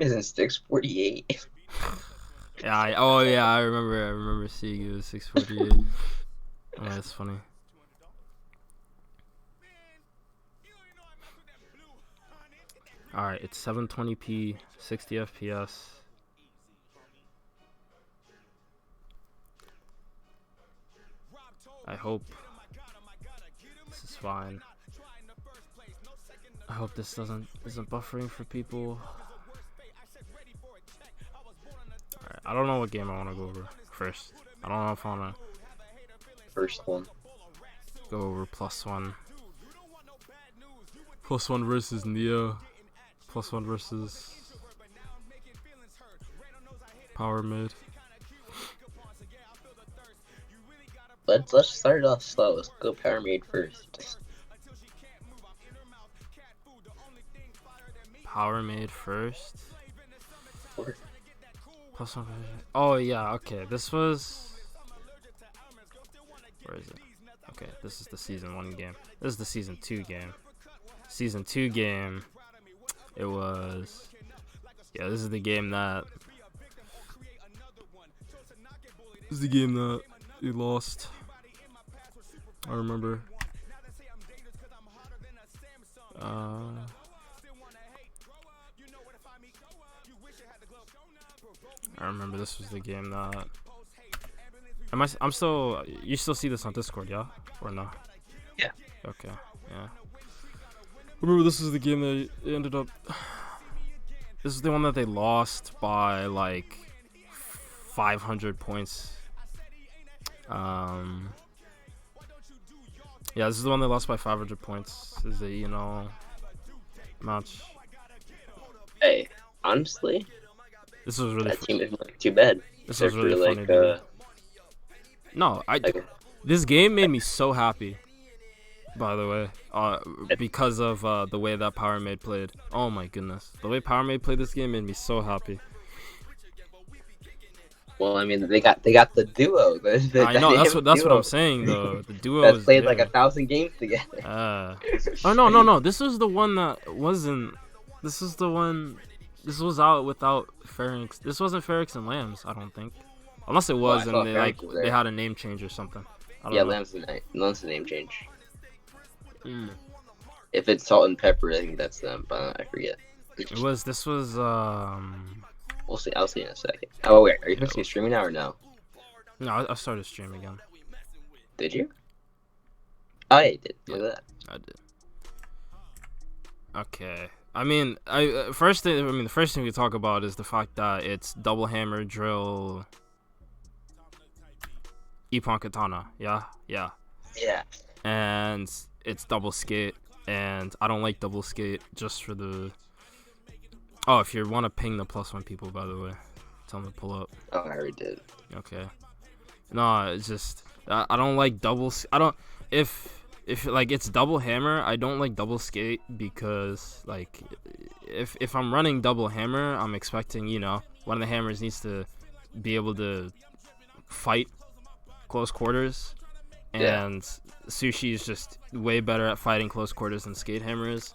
Isn't 648? Yeah. I remember seeing it was 648. Oh, that's funny. All right, it's 720p, 60 FPS. I hope this is fine. I hope this isn't buffering for people. Alright, I don't know what game I want to go over first. I don't know if I want to First one. go over plus one. Plus one versus Neo. Plus one versus PowerMade. Let's start off slow. Let's go PowerMade first. PowerMade first. Or Plus one. Oh yeah, okay. This was. Where is it? Okay, this is the season 1 game. This is the season 2 game. Season 2 game. It was. Yeah, this is the game that. This is the game that you lost. I remember. I remember this was the game that. I'm still. You still see this on Discord, yeah? Or no? Yeah. Okay. Yeah. Remember, this is the game that ended up. This is the one that they lost by like 500 points. Yeah, this is the one they lost by 500 points. This is the match. Hey, honestly, This was really. that team isn't like too bad. This was really funny, dude. No, this game made me so happy. By the way, because of the way that PowerMade played. Oh my goodness, the way PowerMade played this game made me so happy. Well, I mean, they got the duo. I know that's what duo I'm saying though. The duo that's is played there. like 1,000 games together. Oh no. This was the one that wasn't. This is the one. This was out without Pharynx. This wasn't Pharynx and Lambs, I don't think. Unless it was, Well, and they had a name change or something. I don't yeah, know. Lamb's the name change. Mm. If it's Salt and Pepper, I think that's them, but I forget. This was We'll see. I'll see in a second. Oh wait, are you supposed to be streaming now or no? No, I started stream again. Did you? Oh, yeah, you did. Look at that. I did. Okay. I mean, the first thing we talk about is the fact that it's double hammer drill, Ippon katana. Yeah. Yeah. And it's double skate, and I don't like double skate just for the. Oh, if you want to ping the +1 people, by the way, tell them to pull up. Oh, I already did. Okay. No, it's just I don't like double. I don't if like it's double hammer. I don't like double skate because like if I'm running double hammer, I'm expecting one of the hammers needs to be able to fight close quarters, and Sushi is just way better at fighting close quarters than skate hammer is.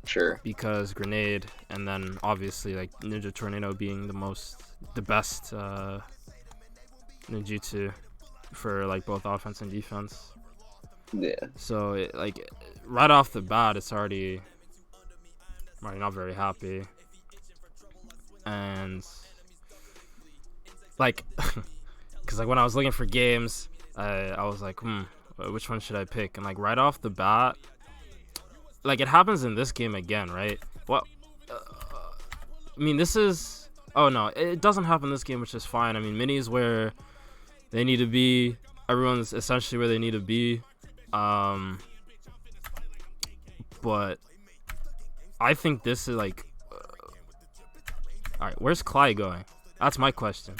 Sure. Because grenade, and then obviously like Ninja Tornado being the best ninjutsu for like both offense and defense. Yeah. So like right off the bat, it's already not very happy, and like because like when I was looking for games, I was like, which one should I pick? And like right off the bat. Like, it happens in this game again, right? Well, I mean, this is... Oh, no, it doesn't happen in this game, which is fine. I mean, Mini's where they need to be. Everyone's essentially where they need to be. But I think this is, like... Alright, where's Clyde going? That's my question.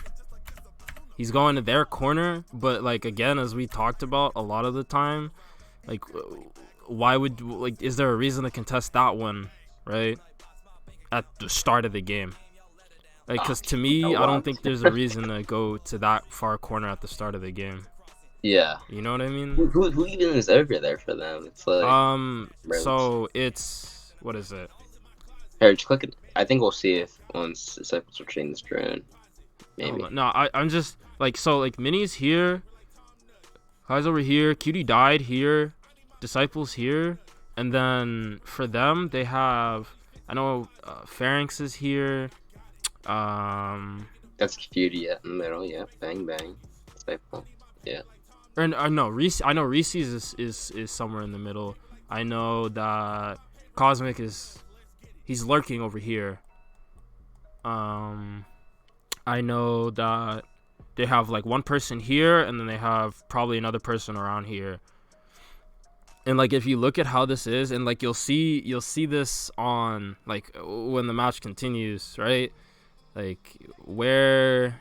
He's going to their corner, but, like, again, as we talked about a lot of the time, like... Why would is there a reason to contest that one right at the start of the game? Like, because to me, I don't think there's a reason to go to that far corner at the start of the game. Yeah. You know what I mean? Who even is over there for them? It's like so it's what is it? Here, just click it. I think we'll see if once Disciples will train this drone. Maybe. Oh, no, I'm just like, so like Mini's here, Kai's over here, Cutie died here, Disciples here, and then for them they have, I know Pharynx is here. That's Cutie, yeah, in the middle, yeah. Bang bang. Disciple. Yeah. Or no, Reese. I know Reese's is somewhere in the middle. I know that Cosmic he's lurking over here. I know that they have like one person here, and then they have probably another person around here. And like if you look at how this is, and like you'll see this on like when the match continues, right? Like what's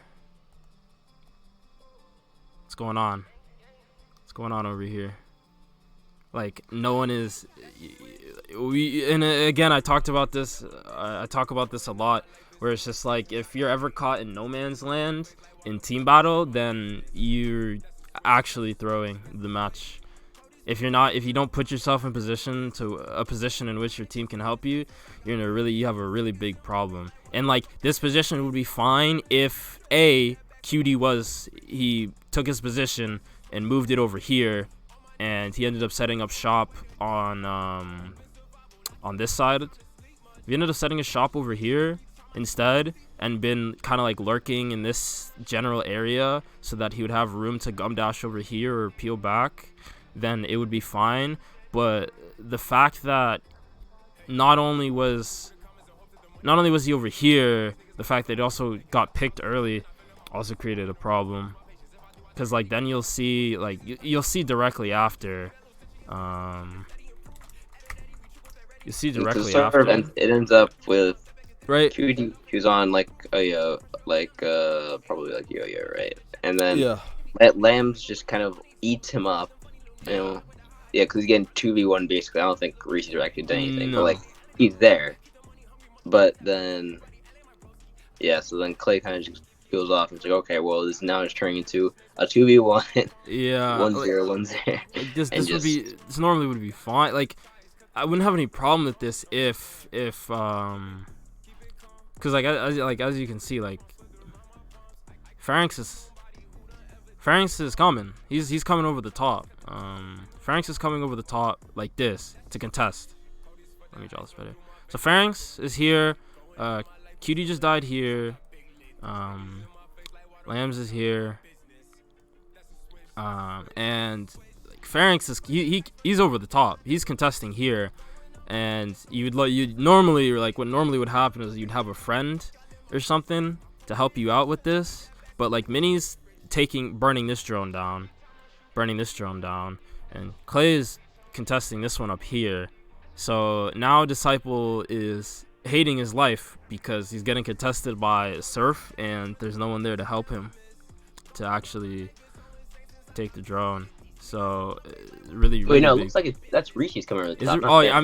going on? What's going on over here? Like no one is. And again, I talk about this a lot, where it's just like if you're ever caught in no man's land in team battle, then you're actually throwing the match. If you don't put yourself in a position in which your team can help you, you have a really big problem. And like this position would be fine if QD he took his position and moved it over here, and he ended up setting up shop on this side. If he ended up setting a shop over here instead and been kind of like lurking in this general area so that he would have room to gum dash over here or peel back, then it would be fine. But the fact that not only was he over here, the fact that he also got picked early also created a problem. Because like then you'll see directly after It ends up with right QD who's on like a probably like yo-yo, right? And then Lambs just kind of eats him up, you know. Yeah, because he's getting 2v1 basically. I don't think Reese's actually done anything, but like he's there. But then so then Clay kind of just goes off and it's like, okay, well, this now is turning into a 2v1. Yeah. 1-0. This normally would be fine. Like, I wouldn't have any problem with this if because like as you can see, like Pharynx is coming. He's coming over the top. Pharynx is coming over the top like this to contest. Let me draw this better. So Pharynx is here. Cutie just died here. Lambs is here. And like, Pharynx is he's over the top. He's contesting here, and you'd normally, or like what normally would happen is you'd have a friend or something to help you out with this. But like Mini's burning this drone down, and Clay is contesting this one up here. So now Disciple is hating his life because he's getting contested by Surf, and there's no one there to help him to actually take the drone. So really wait, no, it looks like that's Reese's coming over the top. That's what I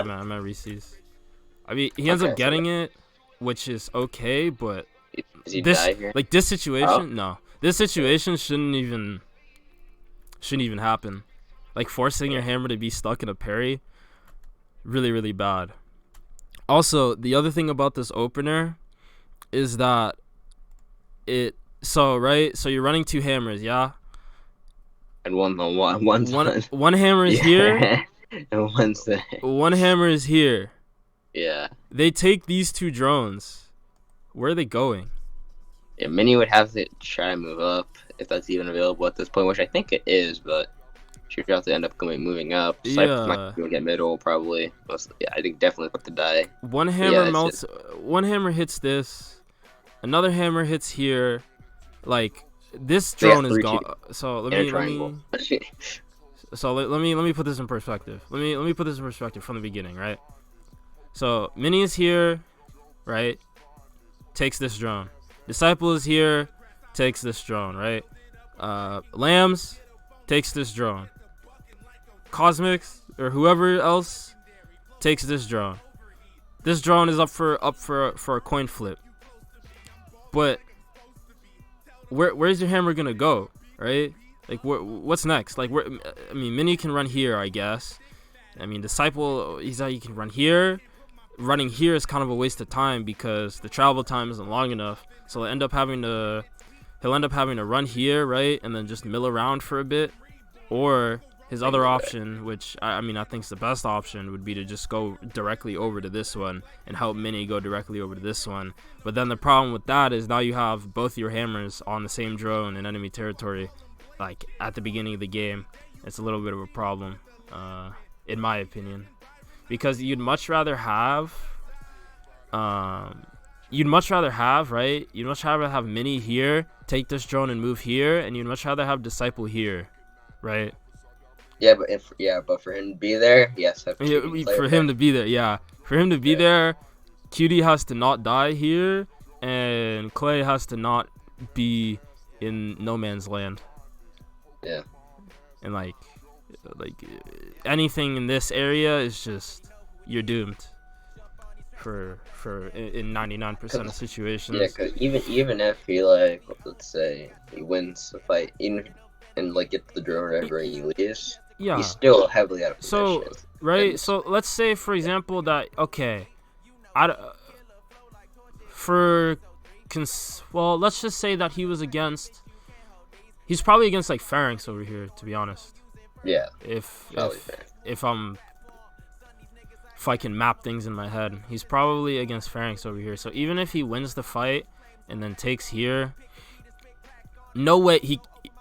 meant. I meant Reese's. I mean, he ends up getting it, which is okay, but does he die here? Like this situation, no, this situation shouldn't even happen. Like forcing your hammer to be stuck in a parry, really, really bad. Also, the other thing about this opener is that so you're running two hammers, yeah? And one hammer is here. And one's there. One hammer is here. Yeah. They take these two drones. Where are they going? Yeah, Mini would have to try to move up if that's even available at this point, which I think it is, but she'd have to end up moving up. Cypher's not going to get middle, probably. Yeah, I think definitely put the die. One hammer melts. One hammer hits this. Another hammer hits here. Like this drone is gone. So let me put this in perspective. Let me put this in perspective from the beginning, right? So Mini is here, right? Takes this drone. Disciple is here, takes this drone, right? Lambs takes this drone. Cosmics or whoever else takes this drone. This drone is up for a coin flip. But where's your hammer gonna go, right? Like what's next? Like Mini can run here, I guess. I mean, Disciple, he can run here. running here is kind of a waste of time because the travel time isn't long enough. So he'll end up having to run here, right, and then just mill around for a bit. Or his other option, which I think is the best option, would be to just go directly over to this one and help Mini go directly over to this one. But then the problem with that is now you have both your hammers on the same drone in enemy territory, like at the beginning of the game. It's a little bit of a problem, in my opinion, because you'd much rather have right? You'd much rather have Mini here, take this drone and move here, and you'd much rather have Disciple here, right? Yeah, but for him to be there, yes. For him to be there, QD has to not die here, and Clay has to not be in no man's land. Yeah. And like anything in this area is just, you're doomed. For in 99% of situations. Yeah, because even if he, like, let's say he wins the fight, even and like gets the drone or whatever, and he leaves, he's still heavily out of position. So right, so let's say for example that let's just say that he's probably against like Pharynx over here, to be honest. Yeah. If I can map things in my head, he's probably against Pharynx over here. So even if he wins the fight and then takes here, no way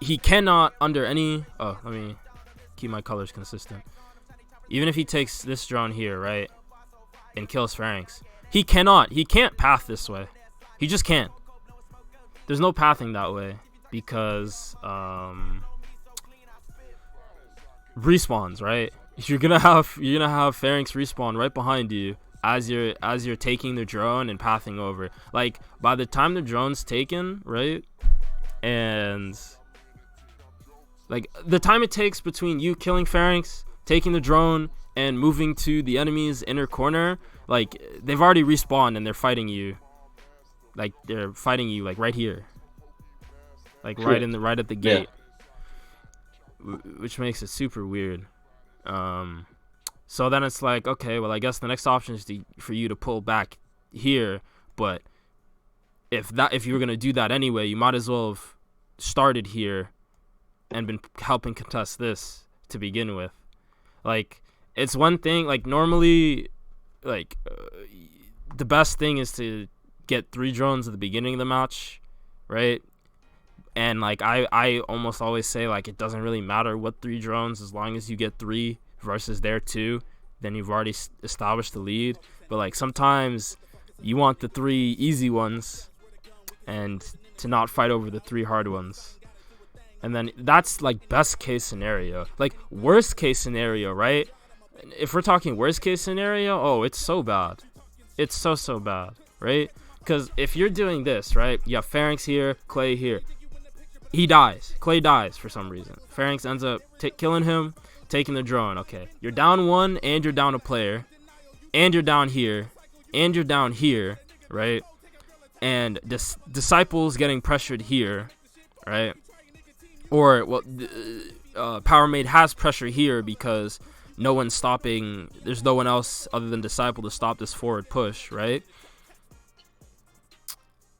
he cannot under any. Oh, let me keep my colors consistent. Even if he takes this drone here, right, and kills Pharynx, he can't path this way. He just can't. There's no pathing that way because respawns, right? You're gonna have Pharynx respawn right behind you as you're taking the drone and pathing over. Like by the time the drone's taken, right, and like the time it takes between you killing Pharynx, taking the drone, and moving to the enemy's inner corner, like they've already respawned and they're fighting you. Like they're fighting you like right here, like right at the gate, which makes it super weird. So then it's like, okay, well, I guess the next option is for you to pull back here, but if you were gonna do that anyway, you might as well have started here and been helping contest this to begin with. Like, it's one thing, like normally, like the best thing is to get 3 drones at the beginning of the match, right? And like I almost always say, like, it doesn't really matter what 3 drones, as long as you get 3 versus their 2, then you've already established the lead. But like sometimes you want the 3 easy ones and to not fight over the 3 hard ones. And then that's like best case scenario. Like worst case scenario, right? If we're talking worst case scenario, oh, it's so bad. It's so bad, right? Because if you're doing this, right, you have Pharynx here, Clay here. He dies. Clay dies for some reason. Pharynx ends up killing him, taking the drone. Okay, you're down 1 and you're down a player, and you're down here, and you're down here, right? And Disciple's getting pressured here, right? Or, well, PowerMade has pressure here because no one's stopping. There's no one else other than Disciple to stop this forward push, right?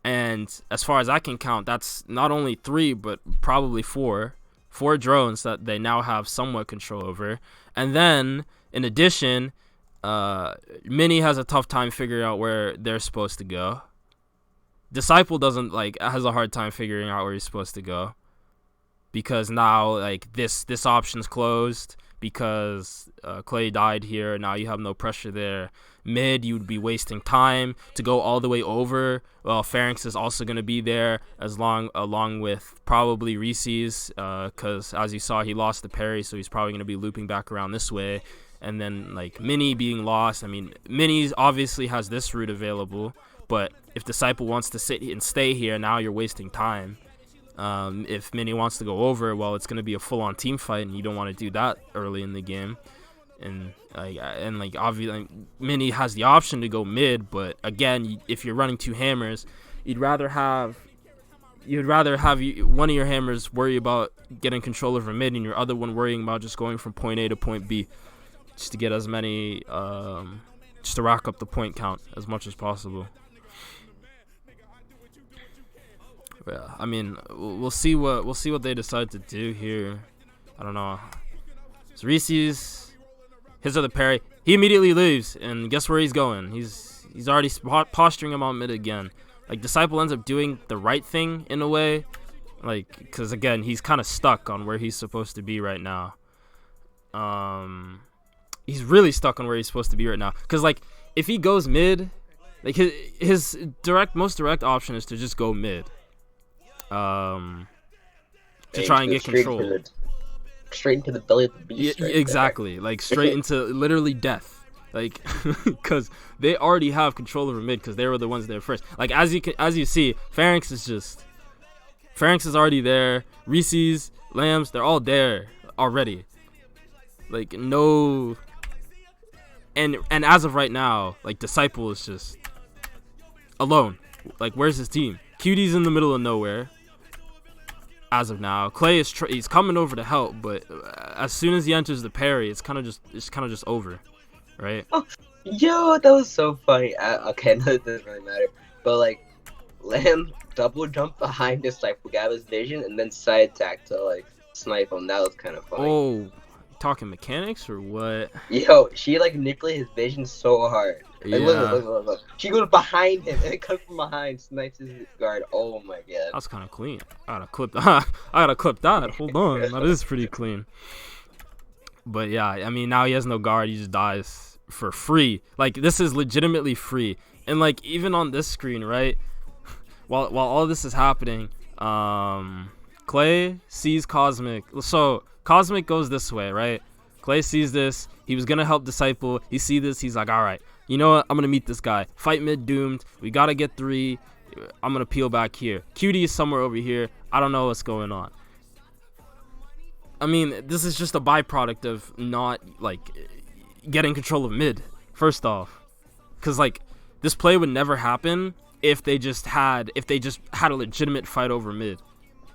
And as far as I can count, that's not only 3, but probably 4 drones that they now have somewhat control over. And then, in addition, Mini has a tough time figuring out where they're supposed to go. Disciple has a hard time figuring out where he's supposed to go, because now like this option's closed because Clay died here. Now you have no pressure there. Mid, you'd be wasting time to go all the way over. Well, Pharynx is also going to be there along with probably Reese's, because as you saw, he lost the parry, so he's probably going to be looping back around this way. And then like Mini being lost, I mean, Mini obviously has this route available, but if Disciple wants to sit and stay here, now you're wasting time. If Mini wants to go over, well, it's going to be a full-on team fight, and you don't want to do that early in the game. And obviously Mini has the option to go mid, but again, if you're running 2 hammers, you'd rather have one of your hammers worry about getting control over mid and your other one worrying about just going from point A to point B, just to get as many just to rack up the point count as much as possible. Yeah, I mean, we'll see what they decide to do here. I don't know. So Reese's, his other parry. He immediately leaves, and guess where he's going? He's already posturing him on mid again. Like, DDisciple ends up doing the right thing in a way, like, because again he's kind of stuck on where he's supposed to be right now. He's really stuck on where he's supposed to be right now. Because like, if he goes mid, like his most direct option is to just go mid. To try and get control. Straight into the belly of the beast. Yeah, exactly. Like straight into literally death. Like, because they already have control over mid because they were the ones there first. Like as you see, Pharynx is already there. Reese's, Lambs, they're all there already. Like no. And as of right now, like DDisciple is just alone. Like where's his team? Cutie's in the middle of nowhere. As of now, Clay is he's coming over to help, but as soon as he enters the parry, it's kind of just over, right? Oh, yo, that was so funny. Okay, no, it doesn't really matter. But like, Lamb double jump behind DDisciple, got his vision, and then side attack to like snipe him. That was kind of funny. Oh, talking mechanics or what? Yo, she like manipulated his vision so hard. Like, Yeah. Look. She goes behind him and it comes from behind, snipes his guard. Oh my god. That's kind of clean. I gotta clip that. Hold on, that is pretty clean. But yeah, I mean, now he has no guard. He just dies for free. Like this is legitimately free. And like even on this screen, right? While all this is happening, Clay sees Cosmic. So Cosmic goes this way, right? Clay sees this. He was gonna help DDisciple. He sees this. He's like, all right, you know what? I'm gonna meet this guy. Fight mid doomed. We gotta get 3. I'm gonna peel back here. Cutie is somewhere over here. I don't know what's going on. I mean, this is just a byproduct of not like getting control of mid. First off, because like this play would never happen if they just had a legitimate fight over mid,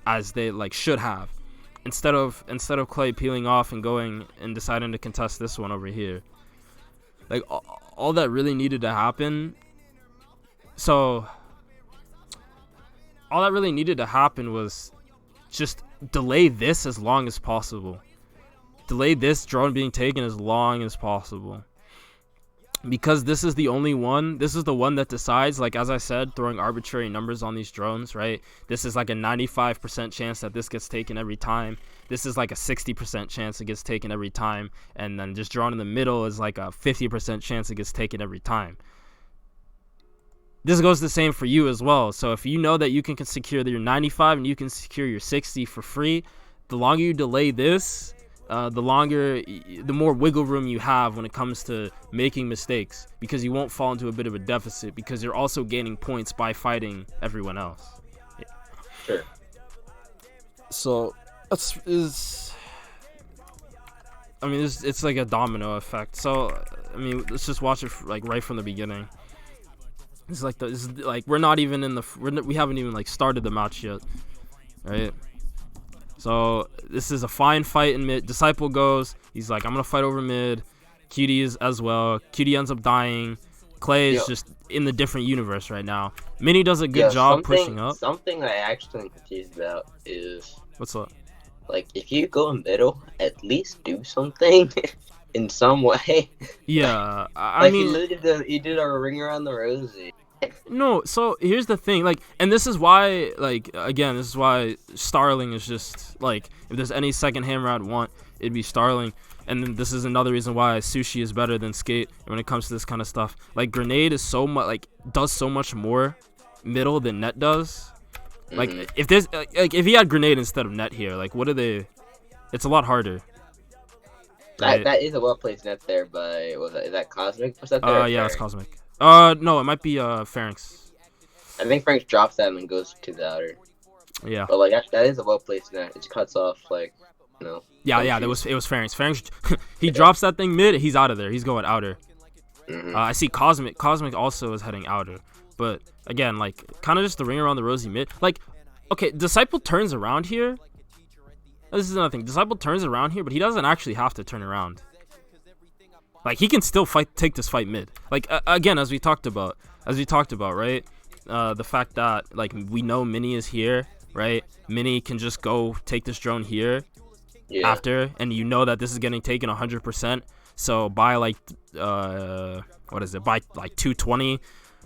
as they like should have. Instead of Clay peeling off and going and deciding to contest this one over here. Like all that really needed to happen. So all that really needed to happen was just delay this as long as possible. Delay this drone being taken as long as possible. Because this is the only one, this is the one that decides, like as I said, throwing arbitrary numbers on these drones, right? This is like a 95% chance that this gets taken every time. This is like a 60% chance it gets taken every time. And then just drone in the middle is like a 50% chance it gets taken every time. This goes the same for you as well. So if you know that you can secure your 95 and you can secure your 60 for free, the longer you delay this, the more wiggle room you have when it comes to making mistakes, because you won't fall into a bit of a deficit because you're also gaining points by fighting everyone else. Yeah. Sure. So it's like a domino effect. So I mean, let's just watch it like right from the beginning. It's like we're not even in we haven't even like started the match yet, right? So this is a fine fight in mid. DDisciple goes. He's like, I'm gonna fight over mid. Cutie is as well. Cutie ends up dying. Clay is just in the different universe right now. Minnie does a good job pushing up. Something I actually am confused about is what's up? Like, if you go middle, at least do something in some way. Yeah, I mean, he did a ring around the rosy. No, so here's the thing, like, and this is why, like, again, this is why Starling is just, like, if there's any second hammer I'd want, it'd be Starling. And then this is another reason why Sushi is better than Skate when it comes to this kind of stuff. Like, Grenade is so much, like, does so much more middle than Net does. Like, if there's, like, if he had Grenade instead of Net here, like, what are they, it's a lot harder. Right? That is a well-placed Net there, but is that Cosmic? Was that there? Yeah, it's Cosmic. No, it might be Pharynx. I think Pharynx drops that and then goes to the outer. Yeah. But like that is a well placed net. It cuts off like, you know. Yeah, it was Pharynx. Pharynx, he drops that thing mid, he's out of there. He's going outer. I see Cosmic. Cosmic also is heading outer. But again, like kind of just the ring around the rosy mid. Like, okay, DDisciple turns around here. This is another thing. DDisciple turns around here, but he doesn't actually have to turn around. Like, he can still take this fight mid. Like, again, as we talked about, right? The fact that, like, we know Mini is here, right? Mini can just go take this drone here after, and you know that this is getting taken 100%. So by, like, what is it? By, like, 220.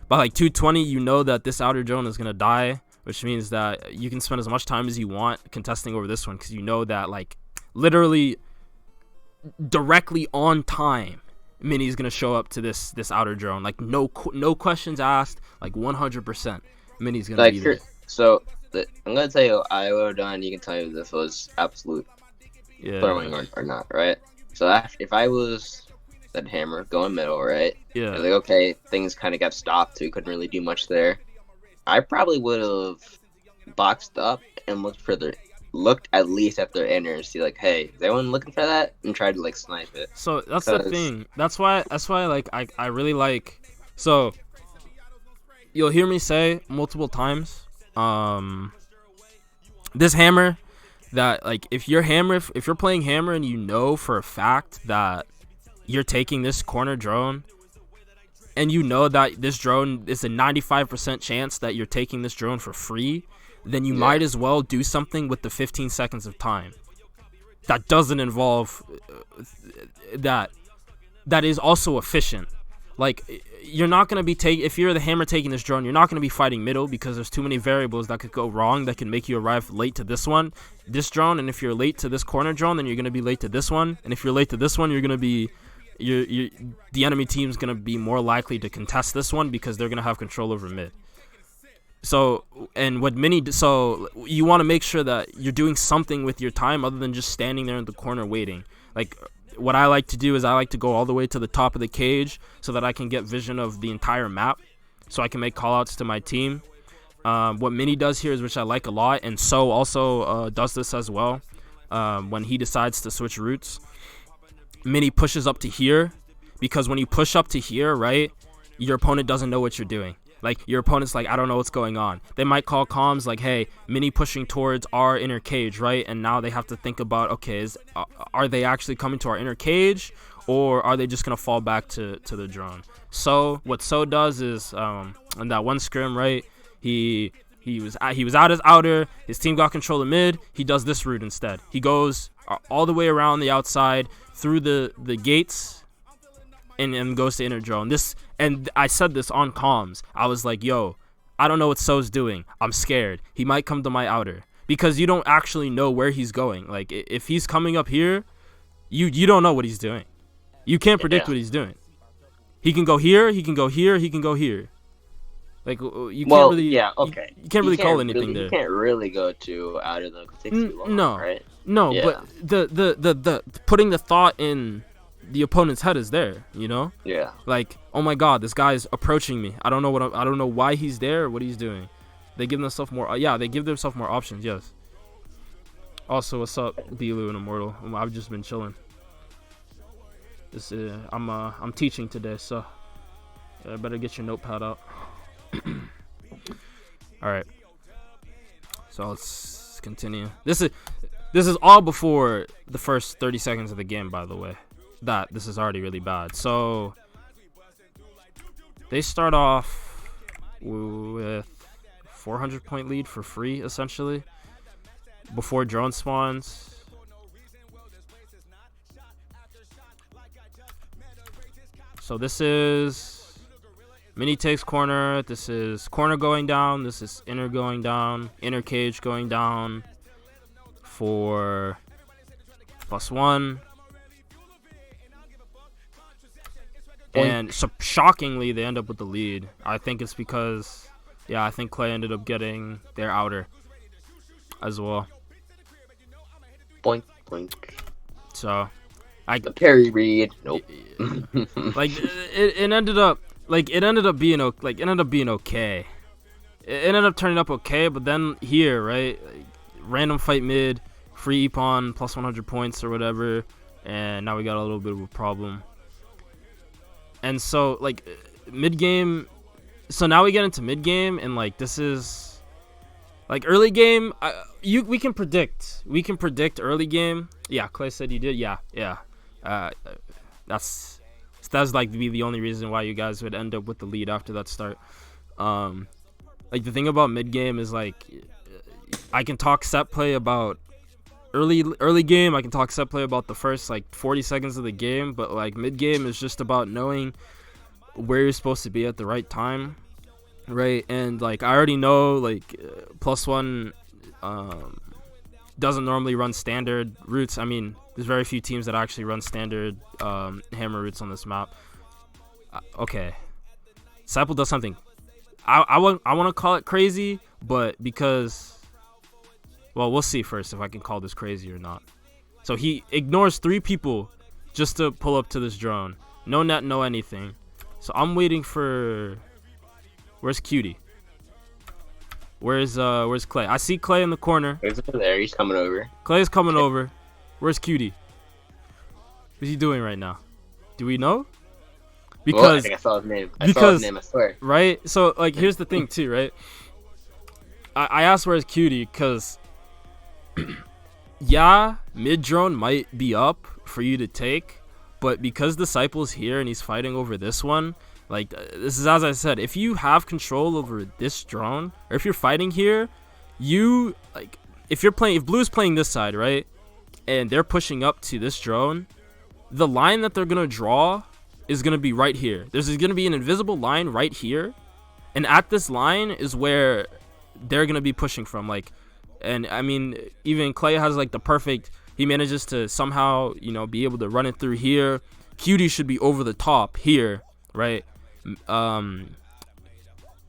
By, like, 220, you know that this outer drone is going to die, which means that you can spend as much time as you want contesting over this one, because you know that, like, literally directly on time, Mini's gonna show up to this outer drone. Like, no questions asked. Like, 100%, Mini's gonna be there. So I'm gonna tell you what I would have done. You can tell me if this was absolute throwing or not, right? So if I was that hammer going middle, right? Yeah. Like, okay, things kind of got stopped. So we couldn't really do much there. I probably would have boxed up and looked at least at their inner and see, like, hey, is anyone looking for that? And tried to, like, snipe it. So that's the thing. That's why like I really like. So you'll hear me say multiple times, this hammer, that, like, if you're playing hammer and you know for a fact that you're taking this corner drone, and you know that this drone is a 95% chance that you're taking this drone for free, then you might as well do something with the 15 seconds of time that doesn't involve that is also efficient. Like, you're not going to be if you're the hammer taking this drone, you're not going to be fighting middle, because there's too many variables that could go wrong that can make you arrive late to this drone. And if you're late to this corner drone, then you're going to be late to this one. And if you're late to this one, you're going to be the enemy team's going to be more likely to contest this one, because they're going to have control over mid. So, and what so you want to make sure that you're doing something with your time other than just standing there in the corner waiting. Like, what I like to do is I like to go all the way to the top of the cage so that I can get vision of the entire map, so I can make callouts to my team. What Mini does here is, which I like a lot, and So also does this as well. When he decides to switch routes, Mini pushes up to here, because when you push up to here, right, your opponent doesn't know what you're doing. Like, your opponent's like, I don't know what's going on. They might call comms like, hey, Mini pushing towards our inner cage, right? And now they have to think about, okay, are they actually coming to our inner cage, or are they just going to fall back to the drone? So what So does is, in that one scrim, right, he was out his outer, his team got control of mid, he does this route instead. He goes all the way around the outside through the gates, and goes to inner drone. And I said this on comms. I was like, yo, I don't know what So's doing. I'm scared. He might come to my outer, because you don't actually know where he's going. Like, if he's coming up here, you don't know what he's doing. You can't predict what he's doing. He can go here, he can go here, he can go here. Like, you can't really, you can't really call anything there. You can't really go to outer, though, because it takes too long, right? No, but the putting the thought in the opponent's head is there, you know? Yeah. Like, oh my god, this guy's approaching me. I don't know why he's there or what he's doing. They give themselves more they give themselves more options, yes. Also, what's up, Bilu and Immortal? I've just been chilling. I'm teaching today, so I better get your notepad out. All right. So let's continue. This is all before the first 30 seconds of the game, by the way. This is already really bad. So they start off with 400-point lead for free, essentially, before drone spawns. So this is Mini takes corner. This is corner going down. This is inner going down. Inner cage going down for +1. And so shockingly, they end up with the lead. I think it's because, I think Clay ended up getting their outer as well. Boink, boink. So, the parry read. Nope. Like, it ended up being okay. It ended up turning up okay, but then here, right, like, random fight mid, free Epon plus 100 points or whatever, and now we got a little bit of a problem. And so, like, mid-game, so now we get into mid-game, and, like, this is, like, early game, we can predict early game. Yeah, Clay said you did, yeah, that's So that's like to be the only reason why you guys would end up with the lead after that start. Like the thing about mid game is like I can talk set play about early game. I can talk set play about the first like 40 seconds of the game, but like mid game is just about knowing where you're supposed to be at the right time, right? And like I already know like +1 doesn't normally run standard routes. I mean, there's very few teams that actually run standard hammer routes on this map. Okay, DDisciple does something. I want to call it crazy, but because, well, we'll see first if I can call this crazy or not. So he ignores 3 people just to pull up to this drone. No net, no anything. So I'm waiting for, where's Cutie? Where's Clay? I see Clay in the corner. He's over there. He's coming over. Clay's coming over. Where's Cutie? What's he doing right now? Do we know? Because well, I think I saw his name. I saw his name, I swear. Right? So, like, here's the thing, too, right? I asked where's Cutie because, yeah, mid-drone might be up for you to take, but because DDisciple's here and he's fighting over this one, like, this is, as I said, if you have control over this drone, or if you're fighting here, you, like, if Blue's playing this side, right, and they're pushing up to this drone, the line that they're going to draw is going to be right here. There's going to be an invisible line right here, and at this line is where they're going to be pushing from, like, and I mean, even Clay has like the perfect, he manages to somehow, you know, be able to run it through here. Cutie should be over the top here, right? Then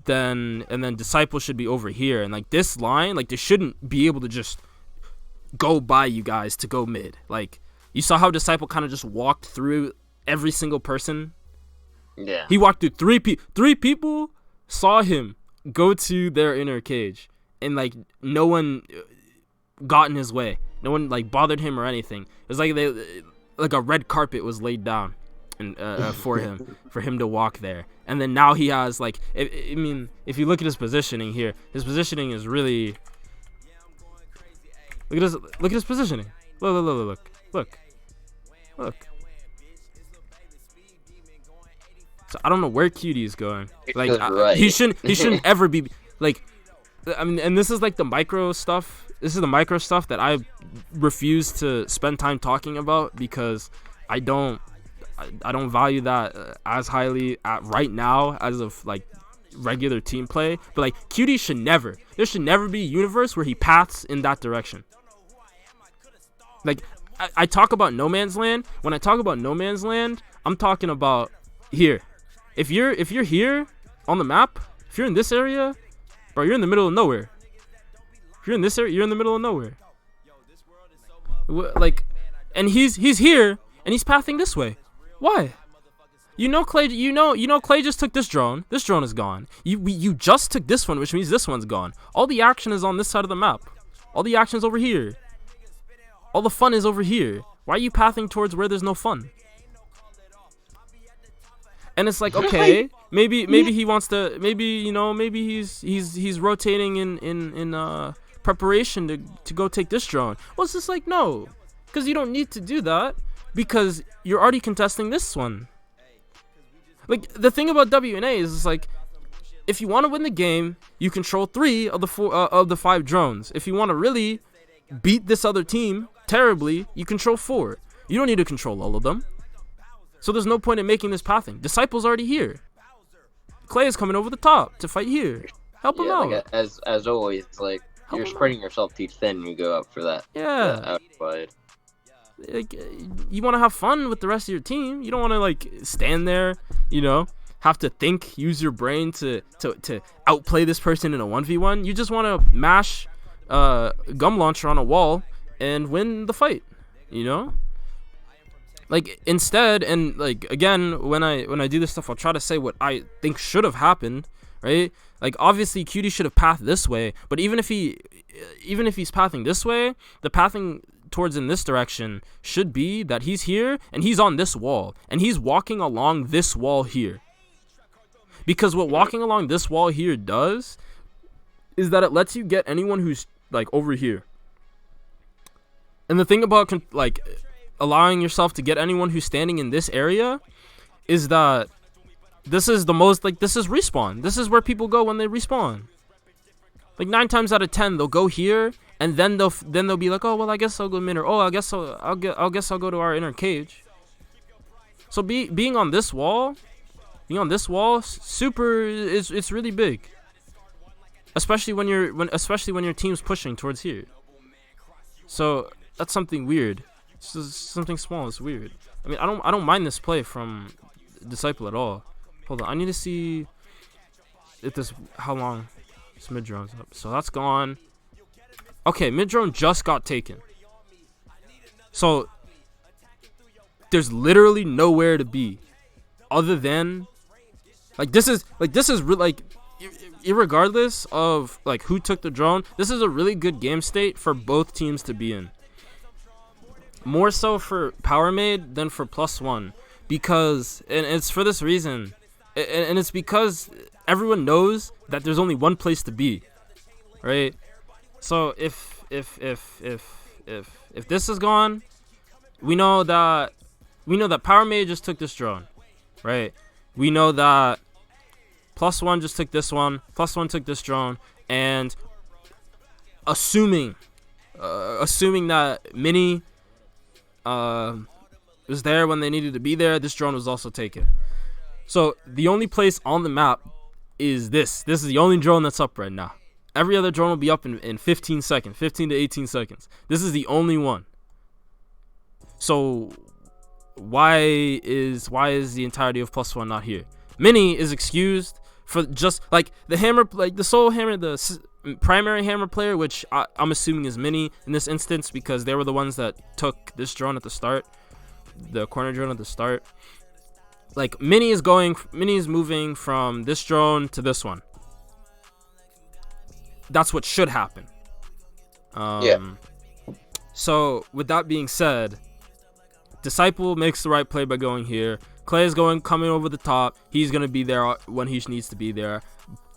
DDisciple should be over here, and like this line, like, they shouldn't be able to just go by you guys to go mid. Like, you saw how DDisciple kind of just walked through every single person. Yeah, he walked through 3 people saw him go to their inner cage, and like no one got in his way. No one like bothered him or anything. It was like like a red carpet was laid down and for him to walk there. And then now he has like, I mean, if you look at his positioning here, his positioning is really, look at his positioning. Look. So I don't know where Cutie is going. Like, right. he shouldn't ever be like, I mean, and this is like the micro stuff. This is the micro stuff that I refuse to spend time talking about because I don't value that as highly right now as of like regular team play. But like Cutie there should never be a universe where he paths in that direction. Like I talk about no man's land. When I talk about no man's land, I'm talking about here. If you're here on the map, if you're in this area, bro, you're in the middle of nowhere. If you're in this area, you're in the middle of nowhere. Like, and he's here and he's pathing this way. Why? You know Clay. You know Clay just took this drone. This drone is gone. You just took this one, which means this one's gone. All the action is on this side of the map. All the action's over here. All the fun is over here. Why are you pathing towards where there's no fun? And it's like, okay, maybe he wants to, maybe he's rotating in preparation to go take this drone. Well, it's just like, no, because you don't need to do that because you're already contesting this one. Like, the thing about WNA is, it's like, if you want to win the game, you control 3 of the 5 drones. If you want to really beat this other team terribly, you control 4. You don't need to control all of them. So there's no point in making this pathing. DDisciple's already here. Clay is coming over the top to fight here. Help him out. Like, as always, like, you're spreading yourself too thin when you go up for that. Yeah. That outside. Like, you want to have fun with the rest of your team. You don't want to like stand there, have to think, use your brain to outplay this person in a 1v1. You just want to mash gum launcher on a wall and win the fight, Like, instead, and like, again, when I do this stuff, I'll try to say what I think should have happened, right? Like, obviously Cutie should have pathed this way, but even if he's pathing this way, the pathing towards in this direction should be that he's here and he's on this wall and he's walking along this wall here. Because what walking along this wall here does is that it lets you get anyone who's like over here. And the thing about like allowing yourself to get anyone who's standing in this area is that this is the most, like, this is respawn. This is where people go when they respawn. Like 9 times out of 10, they'll go here, and then they'll be like, oh well, I guess I'll go mid, or oh, I guess I'll go to our inner cage. So being on this wall, super it's really big, especially when your team's pushing towards here. So that's something weird. It's just something small. It's weird. I mean, I don't mind this play from DDisciple at all. Hold on, I need to see if how long this mid drone's up. So that's gone. Okay, mid drone just got taken. So there's literally nowhere to be other than this is irregardless of like who took the drone, this is a really good game state for both teams to be in. More so for PowerMade than for +1, because, and it's for this reason, and it's because everyone knows that there's only one place to be, right? So if this is gone, we know that PowerMade just took this drone, right? We know that +1 just took this one, +1 took this drone, and assuming that Mini was there when they needed to be there, this drone was also taken. So the only place on the map is this. This is the only drone that's up right now. Every other drone will be up in 15 seconds, 15 to 18 seconds. This is the only one. So why is the entirety of +1 not here? Mini is excused for just like the hammer, like the sole hammer, the primary hammer player, which I'm assuming is Mini in this instance, because they were the ones that took this drone at the start, the corner drone at the start. Like Mini is moving from this drone to this one. That's what should happen. So with that being said, DDisciple makes the right play by going here. Clay is coming over the top. He's gonna be there when he needs to be there.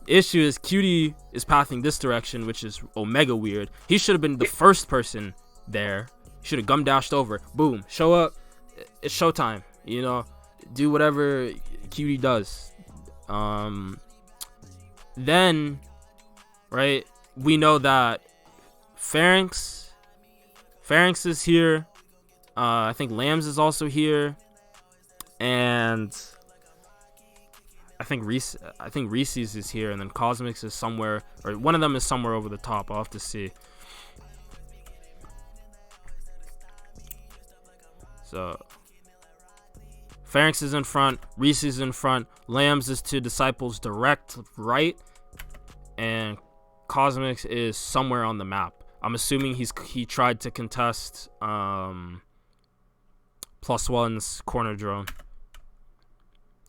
Issue is Cutie is pathing this direction, which is omega weird. He should have been the first person there. Should have gum dashed over. Boom, show up. It's showtime. You know, do whatever Cutie does. Then, right, we know that Pharynx is here. I think Lambs is also here, and I think Reese's is here, and then Cosmics is somewhere, or one of them is somewhere over the top. I'll have to see. So Pharynx is in front, Reese is in front, Lambs is to DDisciple's direct right, and Cosmics is somewhere on the map. I'm assuming he tried to contest +1's corner drone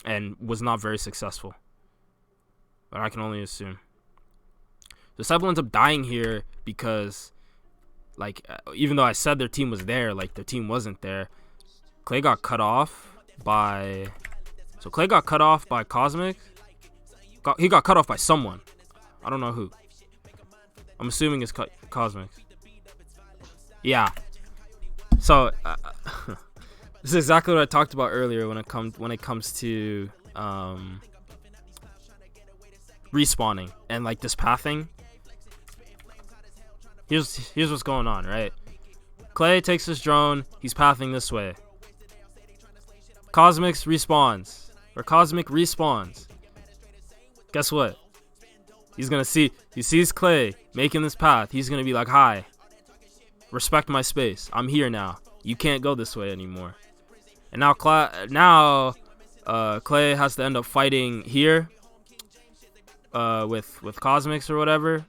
and was not very successful, but I can only assume. DDisciple ends up dying here because, like, even though I said their team was there, like, their team wasn't there. Clay got cut off by Cosmic. He got cut off by someone. I don't know who. I'm assuming it's Cosmic. Yeah. So this is exactly what I talked about earlier when it comes to respawning and like this pathing. Here's what's going on, right? Clay takes his drone, he's pathing this way. Cosmic respawns. Guess what? He sees Clay making this path. He's gonna be like, hi, respect my space. I'm here now. You can't go this way anymore. And now Clay has to end up fighting here with Cosmics or whatever.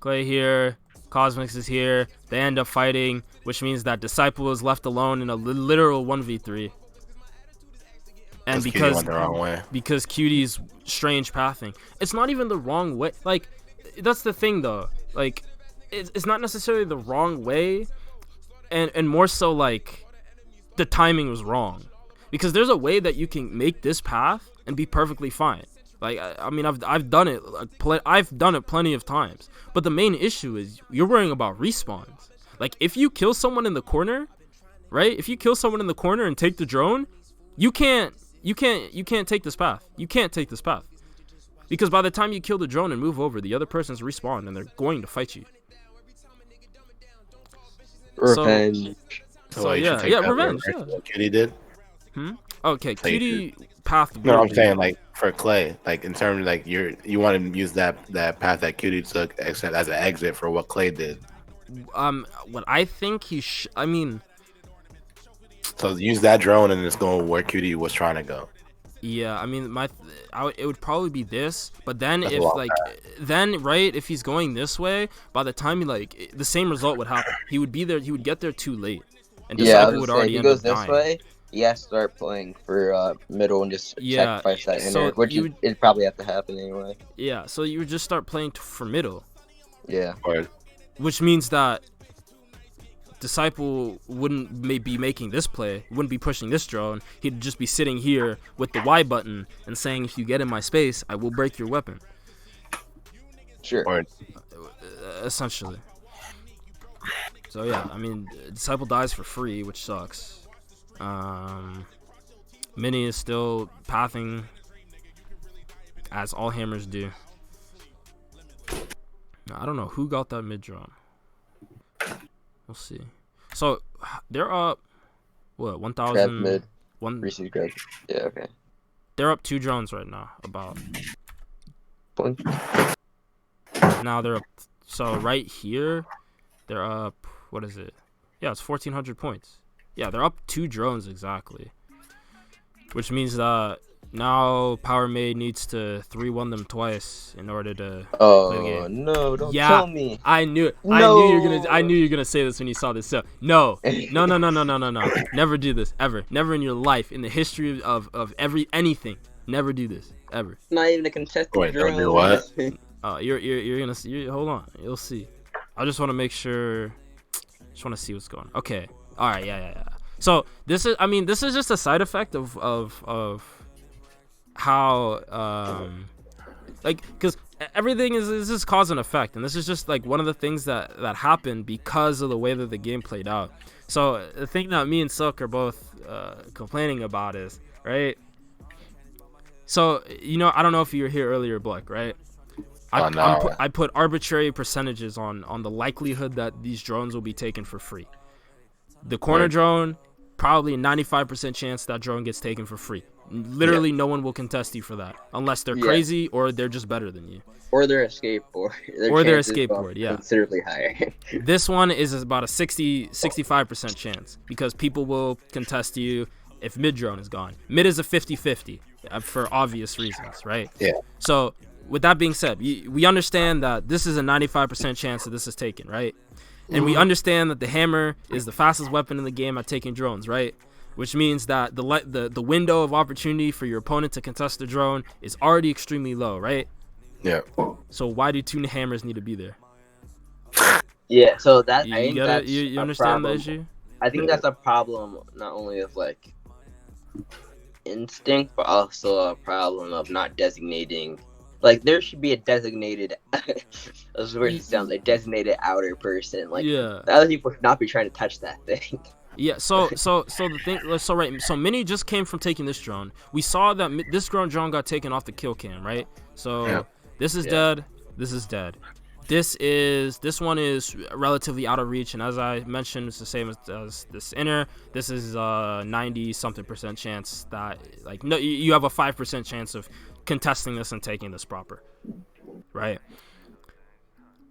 Clay here, Cosmics is here. They end up fighting, which means that DDisciple is left alone in a literal 1v3. And because Cutie's strange pathing, it's not even the wrong way. Like, that's the thing though. Like, it's not necessarily the wrong way, and more so like the timing was wrong. Because there's a way that you can make this path and be perfectly fine. Like, I mean, I've done it. I've done it plenty of times. But the main issue is you're worrying about respawns. Like, if you kill someone in the corner, right? If you kill someone in the corner and take the drone, You can't take this path. You can't take this path. Because by the time you kill the drone and move over, the other person's respawned and they're going to fight you. Revenge. So yeah, revenge. Yeah. What Cutie did. Okay, Cutie path. No, I'm saying like for Clay, like in terms of like you want to use that path that Cutie took as an exit for what Clay did. What I think I mean. So use that drone and it's going where Cutie was trying to go. Yeah, I mean, it would probably be this, but then if he's going this way, by the time the same result would happen. He would be there. He would get there too late, and DDisciple would already end up dying. If he goes this way, he has to start playing for middle and just sacrifice that inner, which it'd probably have to happen anyway. Yeah, so you would just start playing for middle. Yeah. Which means that DDisciple wouldn't be making this play, wouldn't be pushing this drone. He'd just be sitting here with the Y button and saying, if you get in my space, I will break your weapon. Sure. Essentially. So yeah, I mean, DDisciple dies for free, which sucks. Mini is still pathing, as all hammers do. I don't know who got that mid drone. We'll see. So they're up. What 1,000? Mid. One. Yeah. Okay. They're up 2 drones right now. About. Point. Now they're up. So right here, they're up. What is it? Yeah, it's 1,400 points. Yeah, they're up 2 drones exactly. Which means that now PowerMade needs to 3-1 them twice in order to play the game. No, don't tell me. I knew it. No. I knew you were gonna say this when you saw this. So no. Never do this ever. Never in your life, in the history of anything. Never do this ever. Not even a contested drone. Do what? You're gonna see. Hold on, you'll see. I just want to make sure. Just want to see what's going on. Okay. All right. Yeah. So this is just a side effect of how because everything is just cause and effect, and this is just like one of the things that happened because of the way that the game played out. So the thing that me and Silk are both complaining about is, right, so I don't know if you were here earlier, Black, right? I put arbitrary percentages on the likelihood that these drones will be taken for free. The corner drone, probably a 95% chance that drone gets taken for free. Literally, no one will contest you for that unless they're crazy or they're just better than you. Or they're a skateboard. Yeah. Considerably higher. This one is about a 65% chance because people will contest you if mid drone is gone. Mid is a 50-50 for obvious reasons, right? Yeah. So with that being said, we understand that this is a 95% chance that this is taken, right? And we understand that the hammer is the fastest weapon in the game at taking drones, right? Which means that the window of opportunity for your opponent to contest the drone is already extremely low, right? Yeah. So why do 2 hammers need to be there? Yeah, so that you understand the issue? I think that's a problem not only of like instinct, but also a problem of not designating. Like there should be a designated, as weird as it sounds, a designated outer person. Like the other people should not be trying to touch that thing. Yeah, so the thing, so Mini just came from taking this drone. We saw that this drone got taken off the kill cam, right? So this is dead. This is dead. This one is relatively out of reach, and as I mentioned, it's the same as this inner. This is 90-something% chance that no, you have a 5% chance of contesting this and taking this proper, right?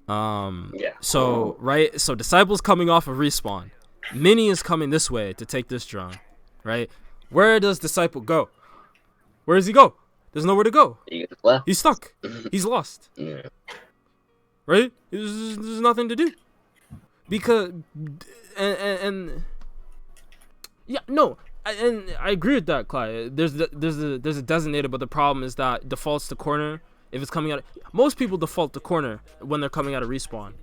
So DDisciple's coming off of respawn. Mini is coming this way to take this drone, right? Where does DDisciple go? Where does he go? There's nowhere to go. He's stuck. He's lost. Right? There's nothing to do. Because and I agree with that, Clyde. There's a designated, but the problem is that defaults to corner. If it's coming out, most people default to corner when they're coming out of respawn.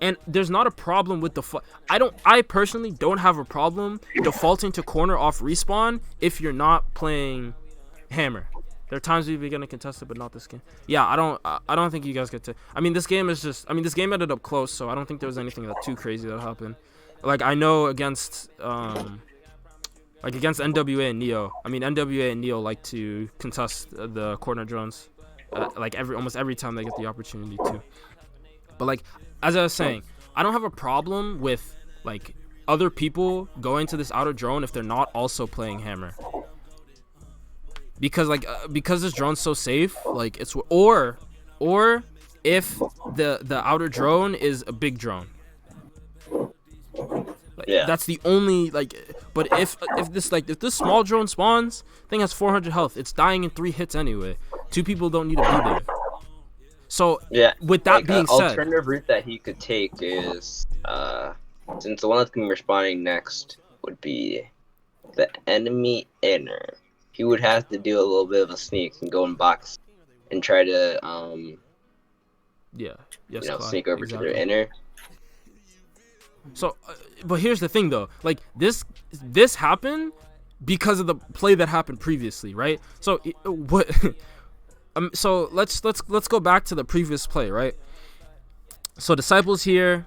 And there's not a problem with I personally don't have a problem defaulting to corner off respawn if you're not playing hammer. There are times we've been getting contested, but not this game. Yeah, I don't think you guys get to. This game ended up close, so I don't think there was anything too crazy that happened. Like I know against Like against NWA and Neo. I mean, NWA and Neo like to contest the corner drones, like almost every time they get the opportunity to. But like, as I was saying, I don't have a problem with like other people going to this outer drone if they're not also playing hammer. Because because this drone's so safe, like it's or if the outer drone is a big drone. Yeah. That's the only but if this small drone spawns, thing has 400 health, it's dying in 3 hits anyway. 2 people don't need to be there. So yeah, with that being said, alternative route that he could take is since the one that's gonna be respawning next would be the enemy inner. He would have to do a little bit of a sneak and go in box and try to sneak over to their inner. So, but here's the thing though, like this happened because of the play that happened previously, right? So what? So let's go back to the previous play, right? So Disciple's here,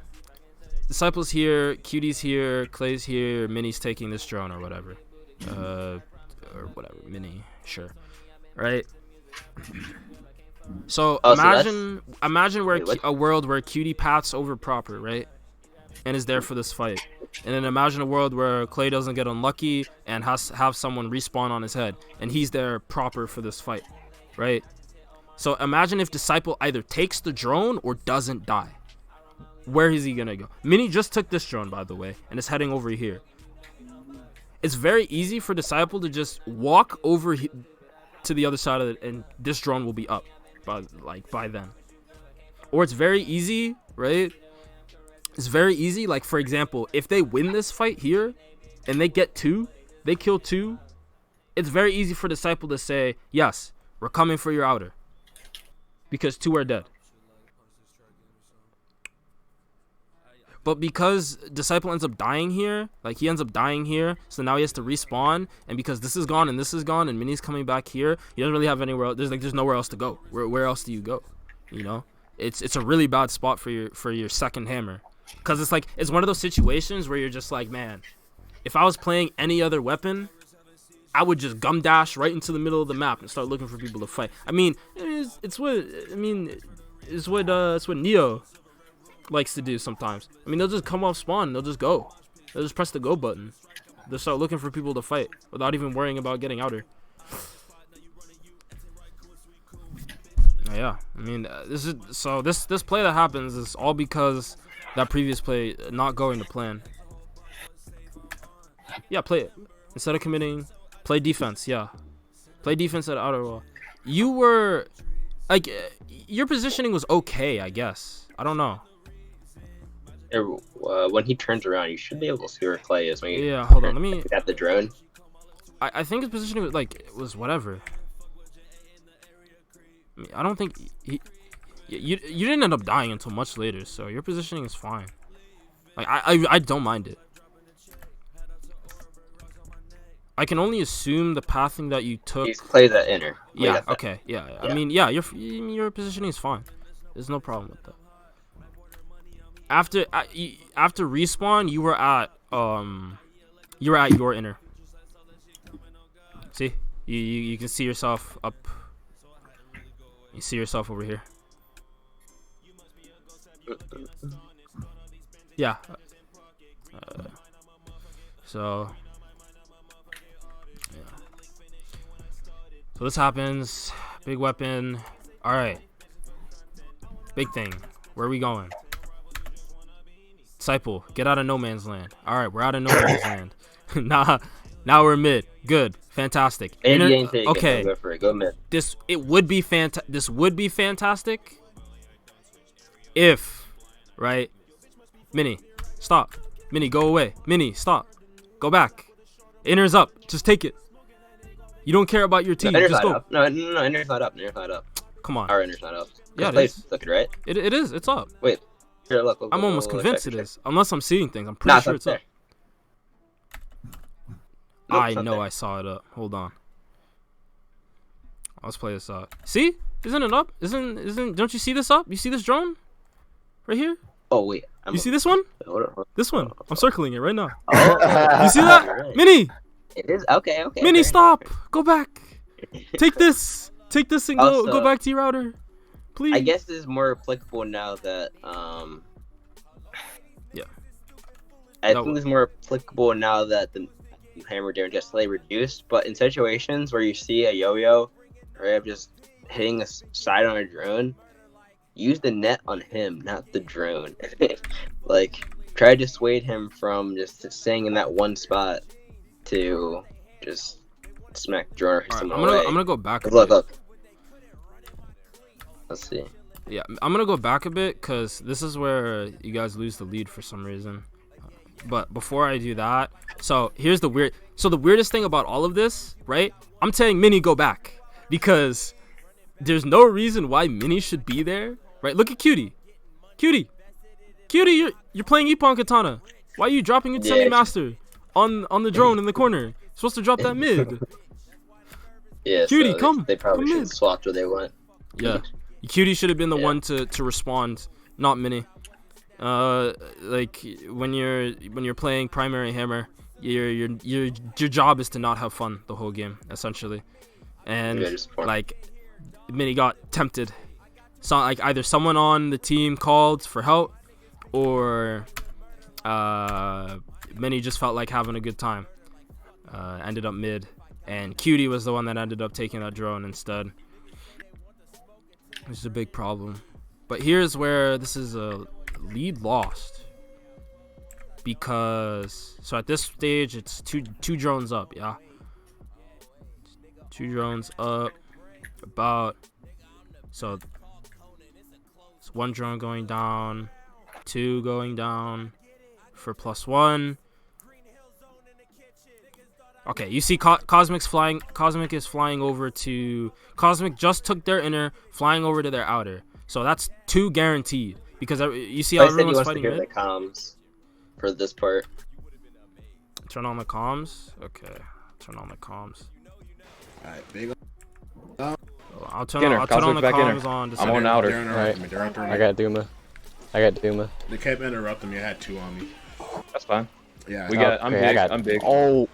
Cutie's here, Clay's here, Minnie's taking this drone or whatever, Minnie, sure, right? So imagine where a world where Cutie paths over proper, right? And is there for this fight. And then imagine a world where Clay doesn't get unlucky and has have someone respawn on his head, and he's there proper for this fight, right? So imagine if Disciple either takes the drone or doesn't die. Where is he gonna go? Minnie just took this drone, by the way, and is heading over here. It's very easy for Disciple to just walk over to the other side of it, and this drone will be up by then. Or it's very easy, right? It's very easy, like for example, if they win this fight here and they get 2, they kill 2, it's very easy for Disciple to say, yes, we're coming for your outer, because 2 are dead. But because Disciple ends up dying here, like he ends up dying here, so now he has to respawn, and because this is gone and this is gone and Minnie's coming back here, he doesn't really have anywhere else. There's nowhere else to go. Where else do you go? You know, it's a really bad spot for your second hammer. Because it's one of those situations where you're just like, man, if I was playing any other weapon, I would just gum dash right into the middle of the map and start looking for people to fight. I mean, it's what Neo likes to do sometimes. I mean, they'll just come off spawn and they'll just go. They'll just press the go button. They'll start looking for people to fight without even worrying about getting outer. Yeah, I mean, this play that happens is all because that previous play not going to plan. Yeah, play it. Instead of committing, play defense, yeah. Play defense at outer wall. You were, like, your positioning was okay, I guess. I don't know. When he turns around, you should be able to see where Clay is. Yeah, hold on, let me... At the drone. I think his positioning was, was whatever. I mean, I don't think you didn't end up dying until much later, so your positioning is fine. Like I don't mind it. I can only assume the pathing that you took. Play that inner. Yeah. Okay. Yeah. I mean, yeah. Your positioning is fine. There's no problem with that. After respawn, you were at your inner. See, you can see yourself up. You see yourself over here. Yeah. So this happens. Big weapon. All right. Big thing. Where are we going? Disciple, get out of no man's land. All right, we're out of no man's land. Now we're mid. Good. Fantastic. Okay. Go for it. Go mid. This would be fantastic if, right? Minnie, stop. Minnie, go away. Minnie, stop. Go back. Inner's up. Just take it. You don't care about your team. No, just go. Up. No, inner's not up. Inner's not up. Come on. Our inner's not up. Yeah, it is. Looking right. It is. It's up. Wait. Here, look. I'm almost convinced it is. Unless I'm seeing things. I'm pretty sure it's up. Nope, I know I saw it up. Hold on. Let's play this out. See? Isn't it up? Don't you see this up? You see this drone? Right here? Oh, wait. You see this one? Hold on. This one. I'm circling it right now. Oh. You see that? Right. Minnie! It is okay. Okay. Mini, stop! Go back. Take this and Also, go back to your router, please. I guess this is more applicable now that Yeah. I think this is more applicable now that the hammer damage is slightly reduced. But in situations where you see a yo-yo or just hitting a side on a drone, use the net on him, not the drone. Like, try to dissuade him from just staying in that one spot to just smack drone or someone away. I'm gonna go back. Look. Let's see. Yeah, I'm gonna go back a bit because this is where you guys lose the lead for some reason. But before I do that, so here's the weirdest thing about all of this, right? I'm saying Mini go back because there's no reason why Mini should be there, right? Look at Cutie, you're playing Ippon Katana. Why are you dropping your semi-master on the drone in the corner? You're supposed to drop that mid. Yeah, Cutie, so come. They probably come should in. have swapped where they went. Yeah, Cutie should have been the one to respond, not Mini. Like when you're playing primary hammer, your job is to not have fun the whole game essentially, and like Mini got tempted. So like either someone on the team called for help, or Mini just felt like having a good time. Ended up mid, and Cutie was the one that ended up taking that drone instead, which is a big problem. But here's where this is a lead lost, because so at this stage it's two drones up. Yeah, 2 drones up, about, so it's 1 drone going down, 2 going down for +1. Okay, you see Cosmic is flying over to Cosmic, just took their inner, flying over to their outer, so that's 2 guaranteed. Because you see how everyone's fighting mid? The comms for this part. Turn on the comms? Okay. Turn on the comms. Alright, big. I'll turn on the comms on. I'm on outer. Right. I got Duma. They kept interrupting me. I had 2 on me. That's fine. Yeah. I'm big. Oh.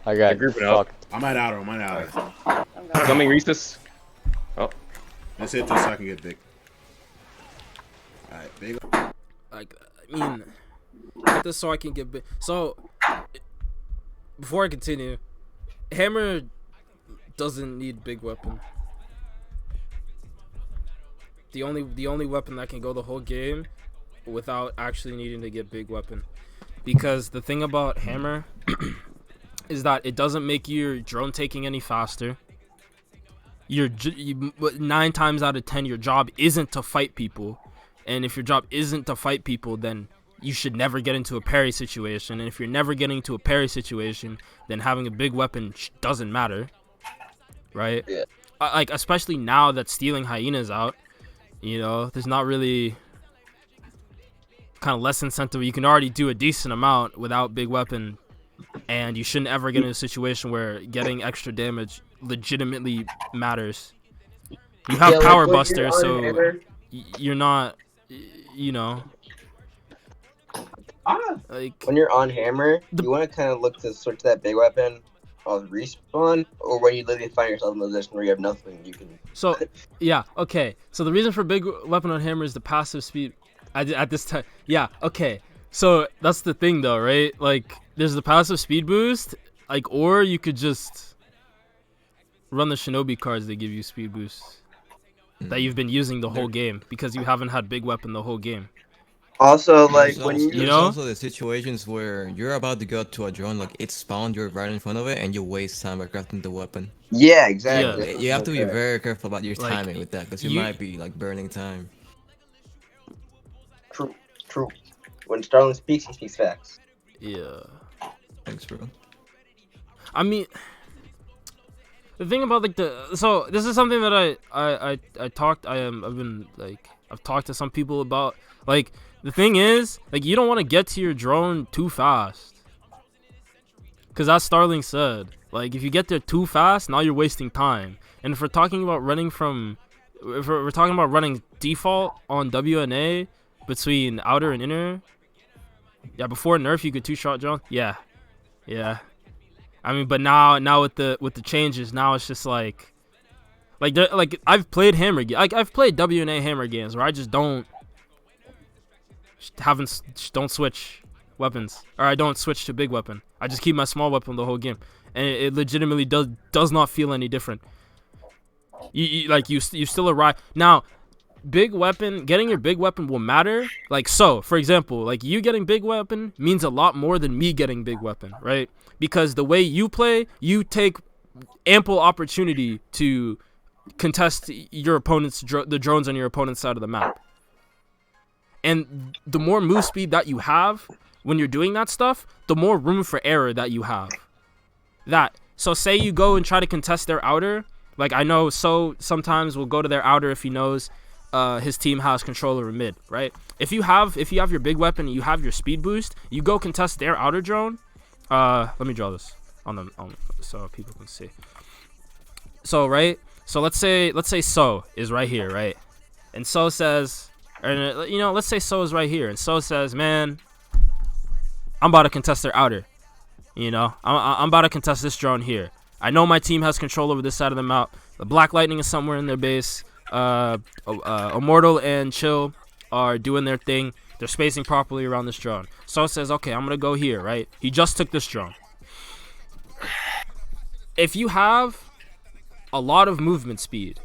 I got grouping up. I'm at outer. Coming Reese's. Oh. Let's hit this so I can get big. Alright, big. Like, I mean, hit this so I can get big. So, before I continue, Hammer doesn't need big weapon. The only weapon that can go the whole game without actually needing to get big weapon. Because the thing about Hammer is that it doesn't make your drone taking any faster. 9 times out of 10, your job isn't to fight people. And if your job isn't to fight people, then you should never get into a parry situation. And if you're never getting into a parry situation, then having a big weapon doesn't matter. Right? Yeah. Like, especially now that stealing hyena's out, you know, there's not really kind of less incentive. You can already do a decent amount without big weapon, and you shouldn't ever get in a situation where getting extra damage legitimately matters. You have Power Buster, so you're not, you know, like when you're on hammer, you want to kind of look to switch that big weapon on respawn, or when you literally find yourself in a position where you have nothing, you can. So yeah, okay. So the reason for big weapon on hammer is the passive speed at this time. Yeah, okay. So that's the thing though, right? Like, there's the passive speed boost, like, or you could just run the shinobi cards that give you speed boosts that you've been using the whole game because you haven't had big weapon the whole game. Also, like, when there's also the situations where you're about to go to a drone, like it's spawned, you're right in front of it, and you waste time by crafting the weapon. Yeah, exactly. Yeah. You have to be very careful about your timing with that, because you might be like burning time. True. When Starling speaks, he speaks facts. Yeah. Thanks, bro. I mean, the thing about like so this is something that I've talked to some people about. Like, the thing is, like, you don't want to get to your drone too fast, because as Starling said, like, if you get there too fast, now you're wasting time. And if we're talking about running default on WNA between outer and inner, yeah, before nerf you could 2-shot drone. Yeah. I mean, but now with the changes, now it's just like I've played I've played WNA hammer games where I just don't switch weapons, or I don't switch to big weapon. I just keep my small weapon the whole game, and it legitimately does not feel any different. You still arrive now. Big weapon, getting your big weapon will matter. Like, so for example, like you getting big weapon means a lot more than me getting big weapon, right? Because the way you play, you take ample opportunity to contest your opponent's the drones on your opponent's side of the map. And the more move speed that you have when you're doing that stuff, the more room for error that you have. So say you go and try to contest their outer. Like, I know So sometimes will go to their outer if he knows his team has control over mid, right? If you have your big weapon and you have your speed boost, you go contest their outer drone. Let me draw this on so people can see. So right, so let's say So is right here, right? And So says, or let's say So is right here, and So says, man, I'm about to contest their outer. I'm about to contest this drone here. I know my team has control over this side of the map. The Black Lightning is somewhere in their base. Immortal and Chill are doing their thing. They're spacing properly around this drone. So says, okay, I'm gonna go here, right? He just took this drone. If you have a lot of movement speed,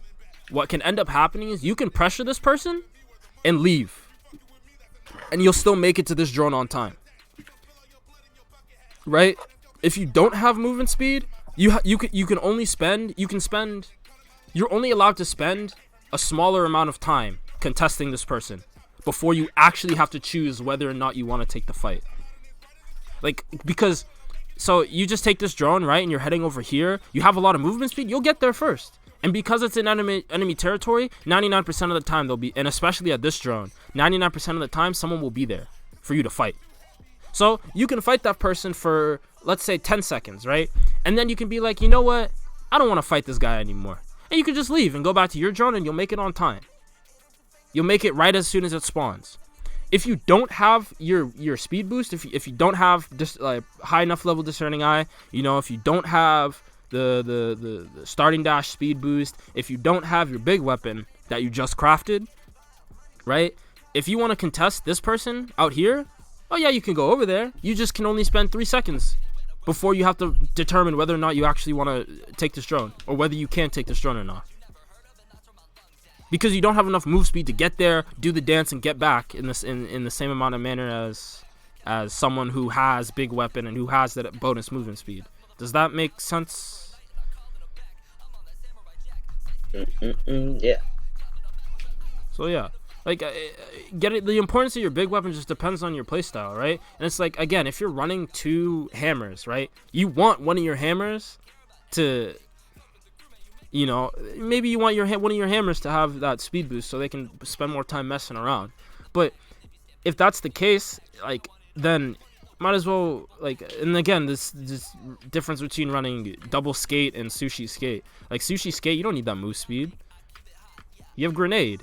what can end up happening is you can pressure this person and leave, and you'll still make it to this drone on time, right? If you don't have movement speed, you're only allowed to spend a smaller amount of time contesting this person before you actually have to choose whether or not you want to take the fight. Like, because, so you just take this drone, right, and you're heading over here, you have a lot of movement speed, you'll get there first. And because it's in enemy territory, 99% of the time they'll be, and especially at this drone, 99% of the time someone will be there for you to fight. So you can fight that person for, let's say, 10 seconds, right? And then you can be like, you know what? I don't want to fight this guy anymore. And you can just leave and go back to your drone, and you'll make it on time. You'll make it right as soon as it spawns. If you don't have your speed boost, if you don't have this high enough level discerning eye, if you don't have the starting dash speed boost, if you don't have your big weapon that you just crafted, right? If you want to contest this person out here, oh yeah, you can go over there. You just can only spend 3 seconds before you have to determine whether or not you actually want to take this drone, or whether you can take this drone or not. Because you don't have enough move speed to get there, do the dance, and get back in the same amount of manner as someone who has big weapon and who has that bonus movement speed. Does that make sense? Yeah. So yeah. Like, the importance of your big weapon just depends on your playstyle, right? And it's like, again, if you're running 2 hammers, right? You want one of your hammers to, maybe you want one of your hammers to have that speed boost so they can spend more time messing around. But if that's the case, like, then might as well, like, and again, this difference between running double skate and sushi skate. Like, sushi skate, you don't need that move speed. You have grenade.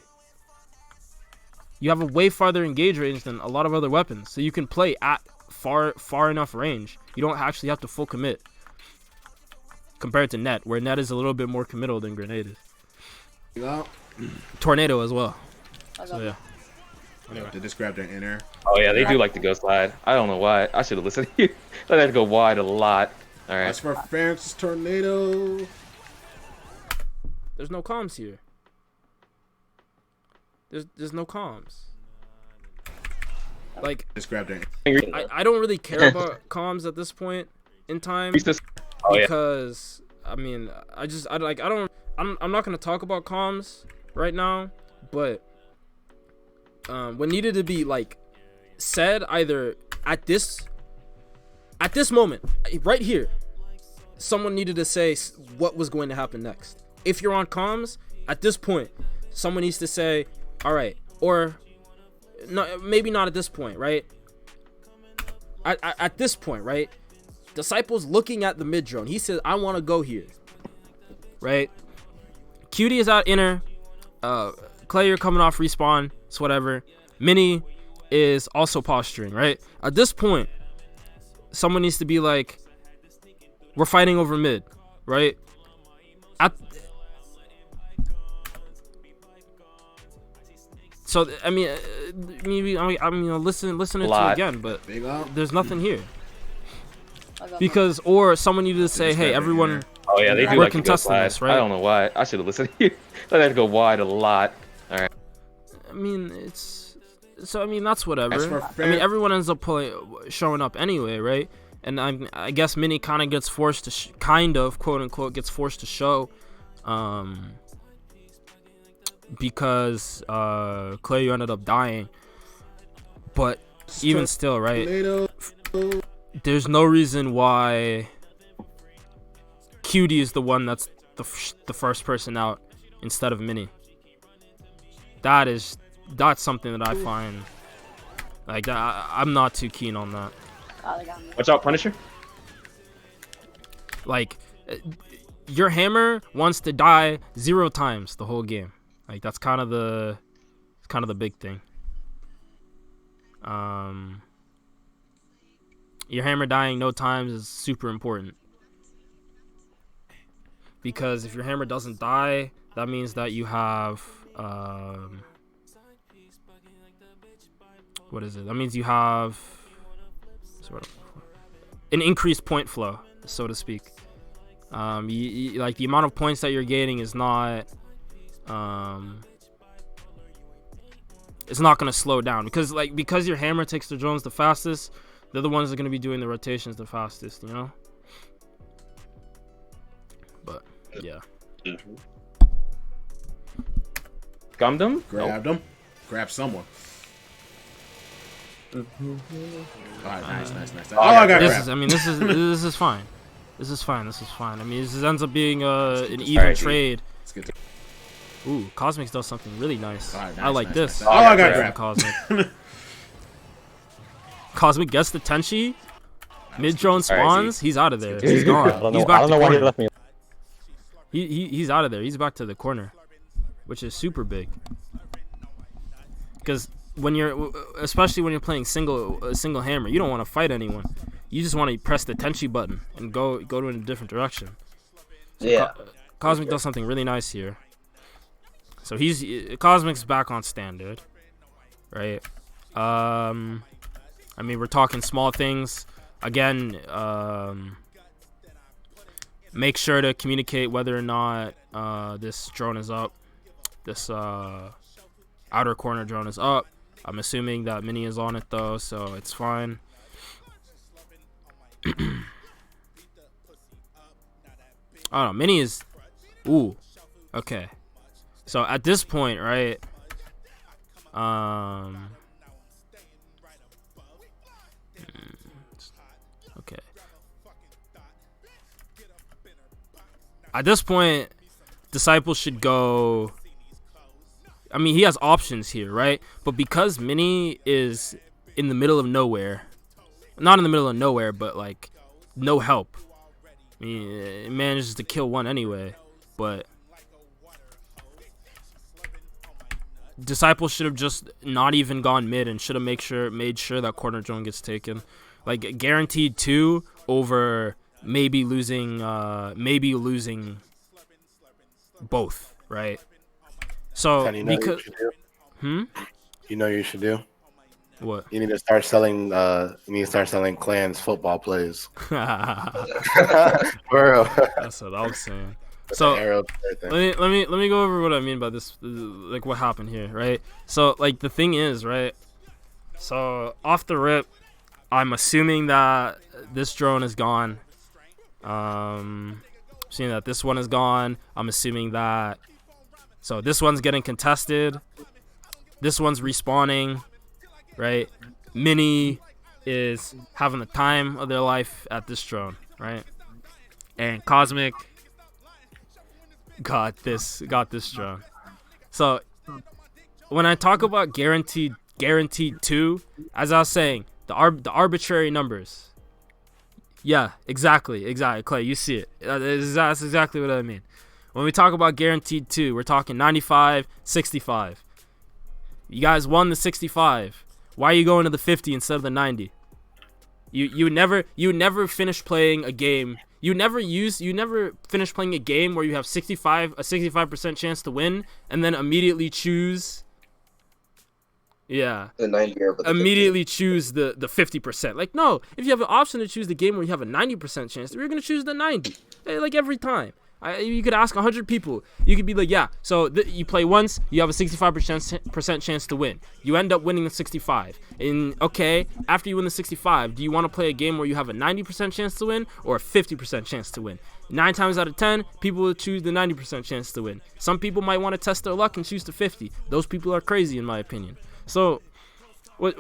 You have a way farther engage range than a lot of other weapons, so you can play at far enough range. You don't actually have to full commit compared to net, where net is a little bit more committal than grenade is. Yeah. Tornado as well. So yeah. Anyway, they just grab their inner. Oh yeah, they do like to go slide. I don't know why. I should have listened to you. They had to go wide a lot. All right. That's for Francis Tornado. There's no comms here. There's no comms. Like, just grab their. I don't really care about comms at this point in time, because I mean, I'm not gonna talk about comms right now, but what needed to be like said either at this moment right here, someone needed to say what was going to happen next. If you're on comms at this point, someone needs to say, all right, or no, maybe not at this point, right? At this point, right? Disciple's looking at the mid drone. He says, I want to go here, right? Cutie is out inner. Clay, you're coming off respawn. It's whatever. Mini is also posturing, right? At this point, someone needs to be like, we're fighting over mid, right? So I mean, maybe listen to it again, but there's nothing here. Because or someone needed to say, hey, everyone. Oh yeah, they do we're like contesting this, right? I don't know why. I should have listened to you. I had to go wide a lot. All right. I mean, that's whatever. I mean, everyone ends up showing up anyway, right? And I guess Mini kind of gets forced to quote unquote gets forced to show, because Clay, you ended up dying. But even still, right? There's no reason why Cutie is the one that's the first person out instead of Mini. That's something that I find like I'm not too keen on that. Watch out, Punisher. Like your hammer wants to die 0 times the whole game. Like that's kind of the big thing. Your hammer dying no times is super important. Because if your hammer doesn't die, that means that you have what is it? That means you have an increased point flow, so to speak. Like the amount of points that you're gaining is not it's not gonna slow down because your hammer takes the drones the fastest. They're the ones that are gonna be doing the rotations the fastest, you know. But yeah. Gummed him? Grabbed him. Grab someone. Alright, nice. Oh, I got grabbed. This is fine. This is fine. I mean, this ends up being an even trade. Ooh, Cosmic does something really nice. Right, I like this. Nice. Oh, I got grabbed. Cosmic. Cosmic gets the Tenchi. Mid drone spawns. He's out of there. He's gone. I don't know why he left me. He's out of there. He's back to the corner, which is super big. Because especially when you're playing single hammer, you don't want to fight anyone. You just want to press the Tenchi button and go in a different direction. So yeah. Cosmic does something really nice here. So Cosmic's back on standard, right? I mean, we're talking small things. Again, make sure to communicate whether or not this drone is up. This outer corner drone is up. I'm assuming that Mini is on it though, so it's fine. I don't know. Mini is... Ooh. Okay. So at this point, right? Okay. At this point, Disciple should go... I mean, he has options here, right? But because Mini is in the middle of nowhere... Not in the middle of nowhere, but like no help. I mean, it manages to kill one anyway, but Disciple should have just not even gone mid and should have made sure that corner drone gets taken. Like guaranteed 2 over maybe losing both, right? So because you know what you should do? What? You need to start selling. Clans football plays. That's what I was saying. So let me go over what I mean by this, like what happened here, right? So like the thing is, right? So off the rip, I'm assuming that this drone is gone. Seeing that this one is gone, I'm assuming that. So this one's getting contested. This one's respawning. Right, Mini is having the time of their life at this drone, right? And Cosmic got this drone. So when I talk about guaranteed 2, as I was saying, the arbitrary numbers. Yeah, exactly, Clay, you see it. That's exactly what I mean. When we talk about guaranteed 2, we're talking 95, 65. You guys won the 65. Why are you going to the 50 instead of the 90? You would never finish playing a game You never finish playing a game where you have a 65% chance to win, and then immediately choose. Yeah. The 90 over the immediately 50. Choose the 50%. Like, no, if you have an option to choose the game where you have a 90% chance, you're gonna choose the 90. Like every time. You could ask 100 people. You could be like, yeah. So you play once, you have a 65% chance to win. You end up winning the 65. And okay, after you win the 65, do you want to play a game where you have a 90% chance to win or a 50% chance to win? 9 times out of 10, people will choose the 90% chance to win. Some people might want to test their luck and choose the 50. Those people are crazy, in my opinion. So, So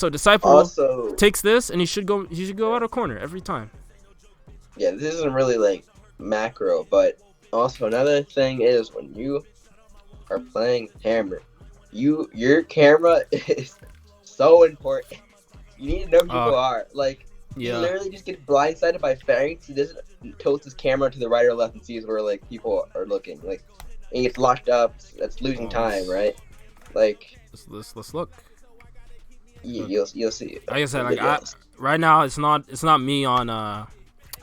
DDisciple also takes this, and he should go out of corner every time. Yeah, this isn't really like macro, but also another thing is when you are playing hammer, your camera is so important. You need to know who people are. Like, you literally just get blindsided by Pharynx. He doesn't tilt his camera to the right or left and sees where like people are looking. Like, and he gets locked up. That's losing time, right? Like, let's look. You'll see. Like I said, right now it's not me on.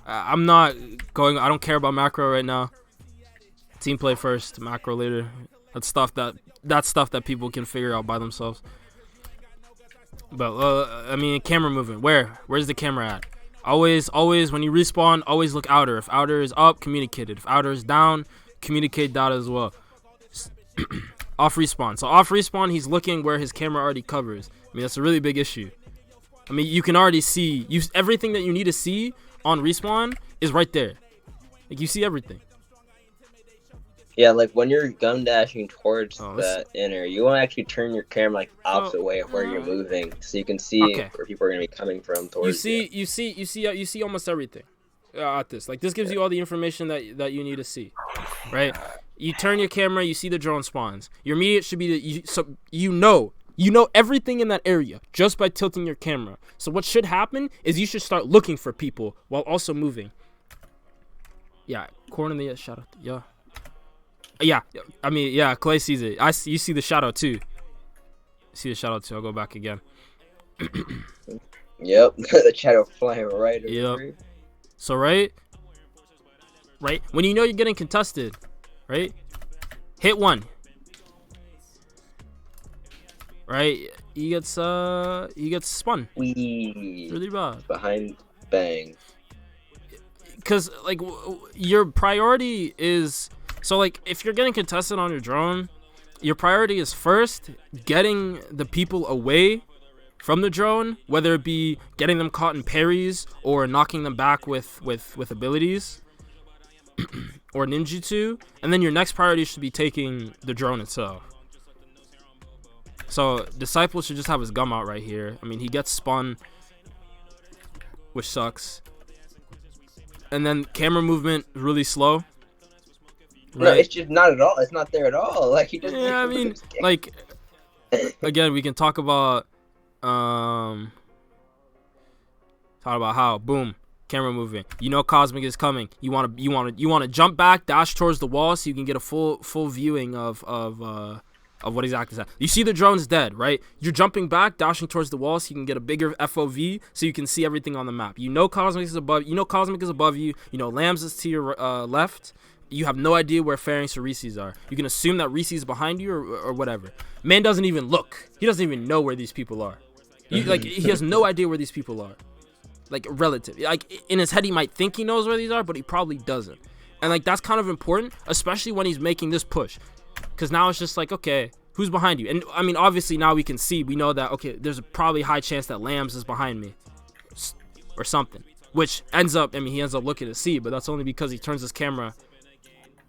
I'm not going. I don't care about macro right now. Team play first, macro later. That's stuff that people can figure out by themselves. But I mean, camera movement. Where's the camera at? Always when you respawn, always look outer. If outer is up, communicate it. If outer is down, communicate that as well. Off respawn. So off respawn, he's looking where his camera already covers. I mean, that's a really big issue. I mean, you can already see everything that you need to see on respawn is right there. Like, you see everything. Yeah, like when you're gun dashing towards the inner, you want to actually turn your camera like opposite way of where you're moving, so you can see where people are gonna be coming from. Towards you see almost everything at this. Like, this gives you all the information that you need to see, right? You turn your camera, you see the drone spawns. Your immediate should be you know everything in that area just by tilting your camera. So what should happen is you should start looking for people while also moving. Yeah, corner the shadow. Yeah, I mean, yeah, Clay sees it. You see the shadow too. I'll go back again. Yep, the shadow flying right over. Yep. So right, when you know you're getting contested, right? Hit one. Right, he gets spun. Really bad. Behind bang. Because like your priority is, so like if you're getting contested on your drone, your priority is first getting the people away from the drone, whether it be getting them caught in parries or knocking them back with abilities or ninjutsu, and then your next priority should be taking the drone itself. So DDisciple should just have his gum out right here. I mean, he gets spun, which sucks. And then camera movement really slow. Right? No, it's just not at all. It's not there at all. Like, he doesn't. Yeah, I mean, like, again, we can talk about how boom, camera movement. You know, Cosmic is coming. You want to jump back, dash towards the wall so you can get a full viewing of what exactly is that. You see the drone's dead, right? You're jumping back, dashing towards the wall so you can get a bigger FOV so you can see everything on the map. You know Cosmic is above you. You know Lambs is to your left. You have no idea where Pharynx or Reese's are. You can assume that Reese's is behind you or whatever. Man doesn't even look. He doesn't even know where these people are. He has no idea where these people are. Like, relative. Like, in his head he might think he knows where these are, but he probably doesn't. And like, that's kind of important, especially when he's making this push. Because now it's just like, okay, who's behind you? And I mean, obviously now we know that, okay, there's a probably high chance that Lambs is behind me or something, which he ends up looking to see, but that's only because he turns his camera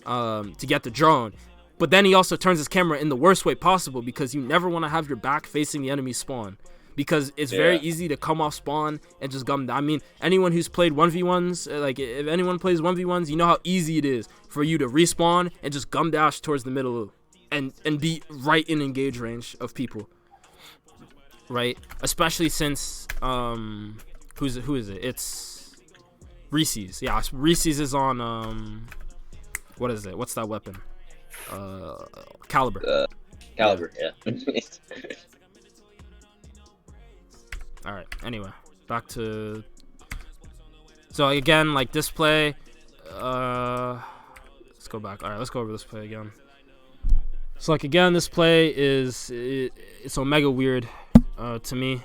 to get the drone. But then he also turns his camera in the worst way possible, because you never want to have your back facing the enemy spawn, because it's very easy to come off spawn and just gum down. I mean, anyone who's played 1v1s, like if anyone plays 1v1s, you know how easy it is for you to respawn and just gum dash towards the middle and be right in engage range of people, right? Especially since who is it? It's Reese's. Yeah, Reese's is on what is it? What's that weapon? Caliber. Caliber, yeah. All right. Anyway, back to So again, like this play, let's go back. All right, let's go over this play again. So like again, this play it's omega weird to me.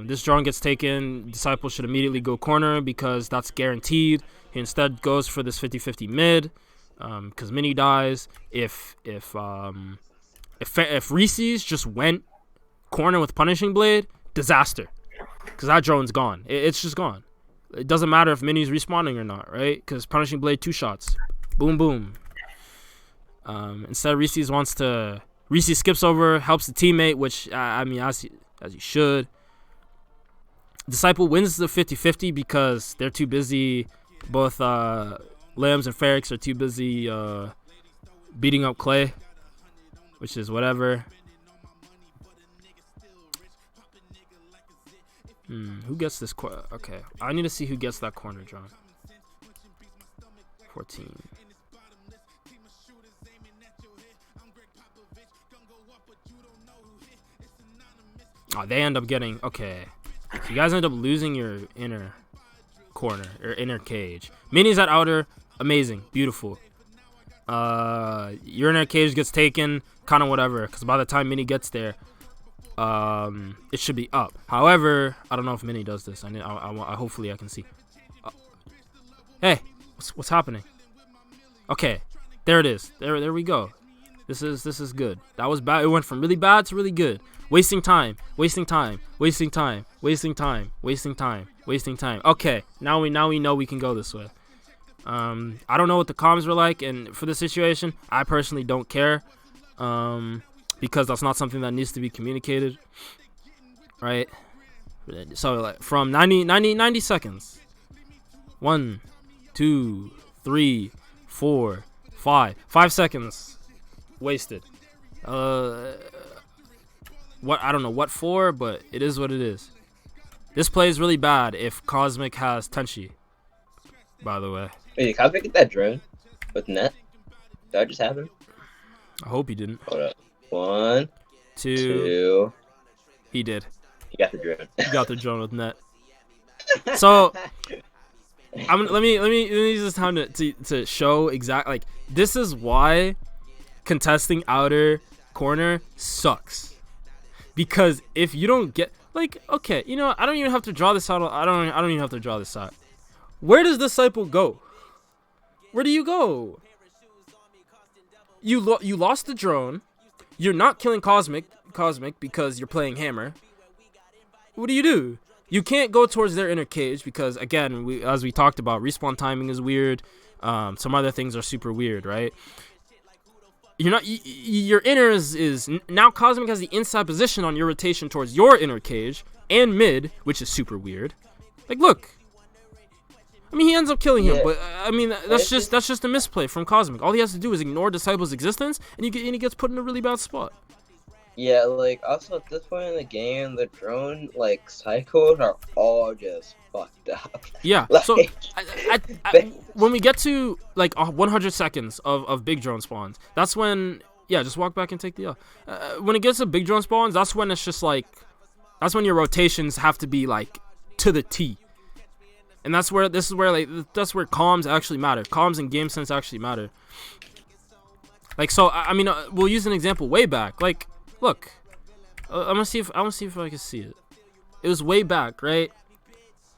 This drone gets taken. Disciple should immediately go corner because that's guaranteed. He instead goes for this 50-50 mid because Mini dies. If Reese's just went corner with Punishing Blade, disaster, because that drone's gone. It's just gone. It doesn't matter if Mini's respawning or not, right? Because Punishing Blade 2 shots, boom boom. Instead, Reese's skips over, helps the teammate, which I mean as he should. Disciple wins the 50-50 because they're too busy. Both Lambs and Ferrix are too busy beating up Clay, which is whatever. Who gets this? Okay, I need to see who gets that corner drone. 14. Oh, they end up getting, okay. So you guys end up losing your inner corner or inner cage. Mini's at outer, amazing, beautiful. Your inner cage gets taken, kind of whatever, because by the time Mini gets there, it should be up. However, I don't know if Mini does this. Hopefully I can see. Hey, what's happening? Okay, there it is. There we go. This is good. That was bad. It went from really bad to really good. Wasting time. Okay, now we know we can go this way. I don't know what the comms were like, and for this situation, I personally don't care, because that's not something that needs to be communicated, right? So like from 90 seconds. 1, 2, 3, 4, 5 seconds wasted. What, I don't know what for, but it is what it is. This play is really bad if Cosmic has Tenchi, by the way. Hey, did Cosmic get that drone with net? Did that just happen? I hope he didn't. Hold up. 1, 2. 2. He did. He got the drone. He got the drone with net. So let me use this time to show exact, like, this is why contesting outer corner sucks. Because if you don't get, like, okay, you know, I don't even have to draw this out. I don't even have to draw this out. Where does Disciple go? Where do you go? You lost the drone. You're not killing Cosmic because you're playing Hammer. What do? You can't go towards their inner cage because, again, as we talked about, respawn timing is weird. Some other things are super weird, right? You're not. Your inner is now Cosmic has the inside position on your rotation towards your inner cage and mid, which is super weird. Like, look. I mean, he ends up killing him, but I mean that's just a misplay from Cosmic. All he has to do is ignore Disciple's existence, and he gets put in a really bad spot. Yeah, like, also at this point in the game, the drone, like, cycles are all just fucked up. Yeah, like, so when we get to, like, 100 seconds of big drone spawns, that's when, yeah, just walk back and take the L. When it gets to big drone spawns, that's when it's just, like, that's when your rotations have to be, like, to the T. And that's where comms actually matter. Comms and game sense actually matter. Like, so, I mean, we'll use an example way back. Like, look, I'm gonna see if I can see it. It was way back, right?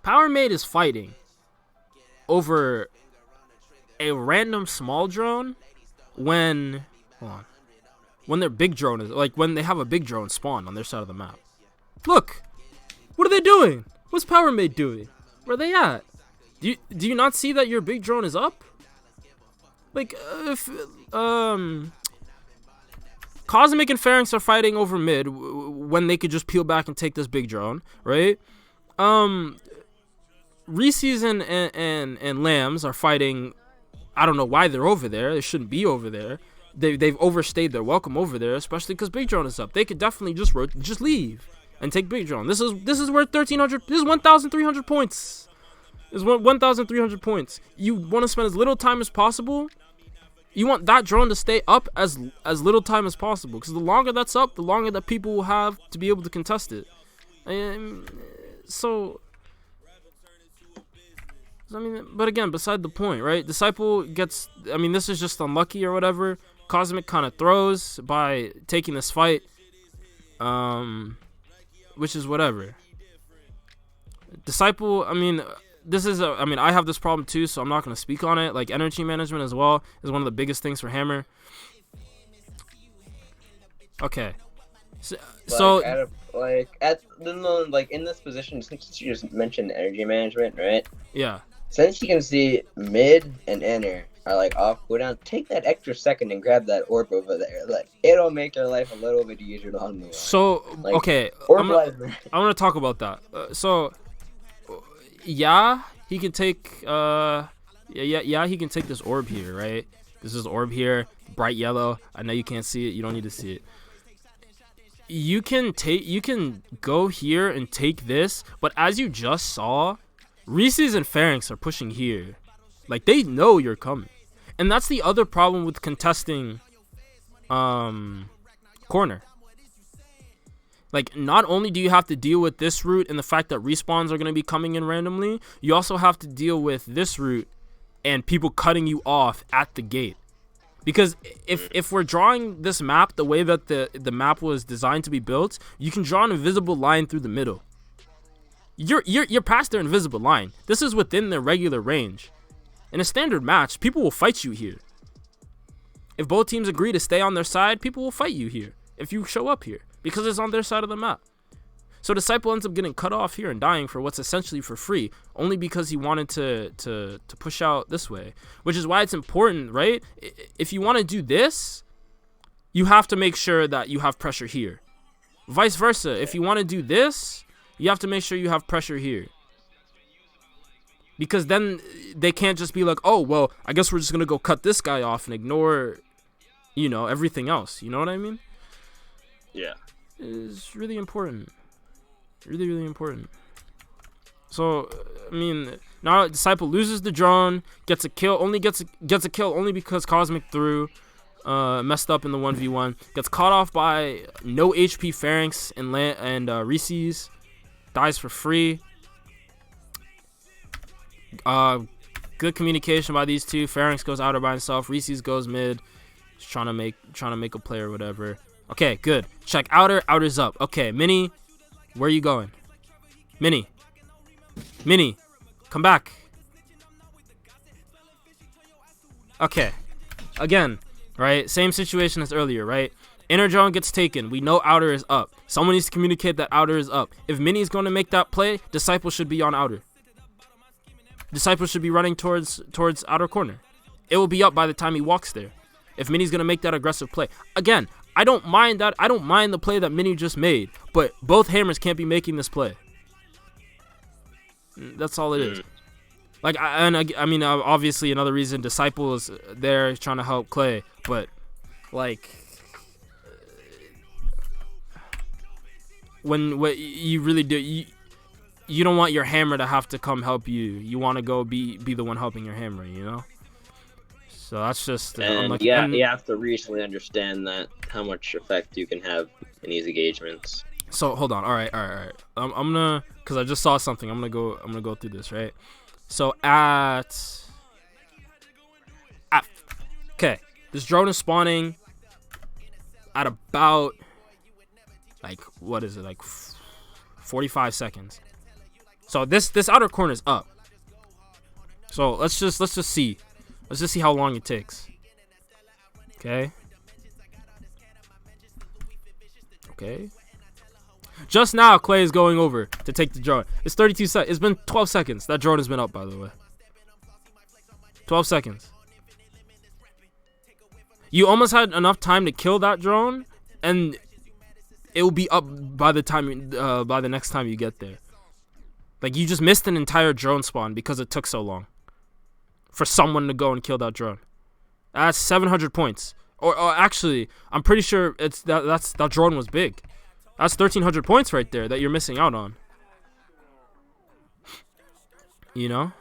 PowerMade is fighting over a random small drone when their big drone is, like, when they have a big drone spawn on their side of the map. Look, what are they doing? What's PowerMade doing? Where are they at? Do you not see that your big drone is up? Like, if Cosmic and Pharynx are fighting over mid when they could just peel back and take this big drone, right? Reese's and Lambs are fighting. I don't know why they're over there. They shouldn't be over there. They've overstayed their welcome over there, especially because big drone is up. They could definitely just leave and take big drone. This is worth 1,300. This is 1,300 points. This is 1,300 points. You want to spend as little time as possible. You want that drone to stay up as little time as possible, because the longer that's up, the longer that people will have to be able to contest it. And so I mean, but again, beside the point, right? Disciple gets, I mean, this is just unlucky or whatever. Cosmic kind of throws by taking this fight, which is whatever. Disciple, I mean, I mean, I have this problem too, so I'm not going to speak on it. Like, energy management as well is one of the biggest things for Hammer. Okay. So in this position, since you just mentioned energy management, right? Yeah. Since you can see mid and inner are like off cooldown, take that extra second and grab that orb over there. Like, it'll make your life a little bit easier along the way. So, like, okay, I'm gonna talk about that. Yeah, he can take he can take this orb here, right? This is orb here, bright yellow. I know you can't see it. You don't need to see it. You can go here and take this, but as you just saw, Reese's and Pharynx are pushing here. Like, they know you're coming. And that's the other problem with contesting corner. Like, not only do you have to deal with this route and the fact that respawns are going to be coming in randomly, you also have to deal with this route and people cutting you off at the gate. Because if we're drawing this map the way that the map was designed to be built, you can draw an invisible line through the middle. You're past their invisible line. This is within their regular range. In a standard match, people will fight you here. If both teams agree to stay on their side, people will fight you here if you show up here, because it's on their side of the map. So Disciple ends up getting cut off here and dying for what's essentially for free, only because he wanted to push out this way, which is why it's important, right? If you want to do this, you have to make sure that you have pressure here. Vice versa, if you want to do this, you have to make sure you have pressure here. Because then they can't just be like, oh, well, I guess we're just going to go cut this guy off and ignore, everything else. You know what I mean? Yeah. It's really important. Really, really important. So, I mean, now Disciple loses the drone, gets a kill, gets a kill only because Cosmic threw, messed up in the 1v1, gets caught off by no HP Pharynx and Reese's, dies for free. Good communication by these two. Pharynx goes outer by himself. Reese's goes mid. Just trying to make a play or whatever. Okay, good. Check outer. Outer's up. Okay, Mini, where are you going? Mini, come back. Okay, again, right? Same situation as earlier, right? Inner drone gets taken. We know outer is up. Someone needs to communicate that outer is up. If Mini is going to make that play, Disciple should be on outer. Disciple should be running towards outer corner. It will be up by the time he walks there. If Mini's going to make that aggressive play. Again, I don't mind that. I don't mind the play that Mini just made. But both Hammers can't be making this play. That's all it is. Like, I mean, obviously another reason Disciple is there trying to help Clay. But, like, when what you really do, you don't want your Hammer to have to come help you. You want to go be the one helping your Hammer, So that's just and you have to reasonably understand that how much effect you can have in these engagements. So hold on, all right. I'm gonna, cause I just saw something. I'm gonna go through this, right? So okay, this drone is spawning at about like 45 seconds. So this outer corner is up. So let's just see. Let's just see how long it takes. Okay. Just now, Clay is going over to take the drone. It's 32 seconds. It's been 12 seconds. That drone has been up, by the way. 12 seconds. You almost had enough time to kill that drone, and it will be up by the next time you get there. Like, you just missed an entire drone spawn because it took so long for someone to go and kill that drone. That's 700 points. Or actually, I'm pretty sure that drone was big. That's 1,300 points right there that you're missing out on. And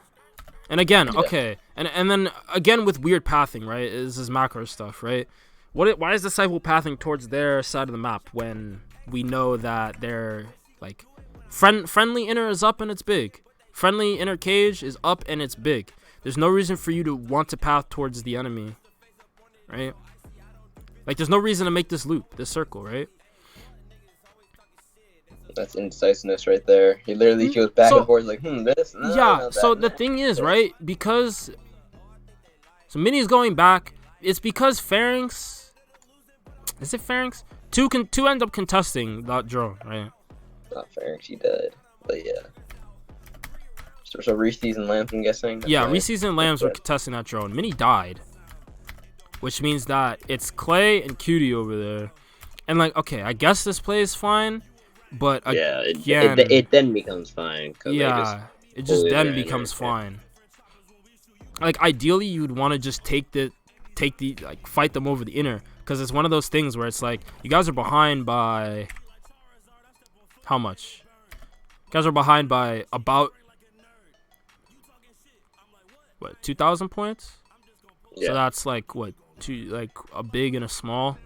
again, okay. And then, again, with weird pathing, right? This is macro stuff, right? Why is Disciple pathing towards their side of the map when we know that they're, like, friendly inner is up and it's big. friendly inner cage is up and it's big. There's no reason for you to want to path towards the enemy, right? Like, there's no reason to make this loop, this circle, right? That's indecisiveness right there. He literally goes back and forth like, this. No, yeah. So the thing is, right? Because so Mini's going back. It's because Pharynx. Is it Pharynx? Two end up contesting that drone, right? Not Pharynx, he died. But yeah. So Reese's and Lambs, I'm guessing. Yeah, right. Reese's and Lambs were contesting that drone. Mini died, which means that it's Clay and Cutie over there. And like, okay, I guess this play is fine, but yeah, again, it then becomes fine. Yeah, it just then becomes fine. Like, ideally, you'd want to just take the like, fight them over the inner, because it's one of those things where it's like, you guys are behind by how much? You guys are behind by about what, 2,000 points? Yeah. So that's like what, like a big and a small,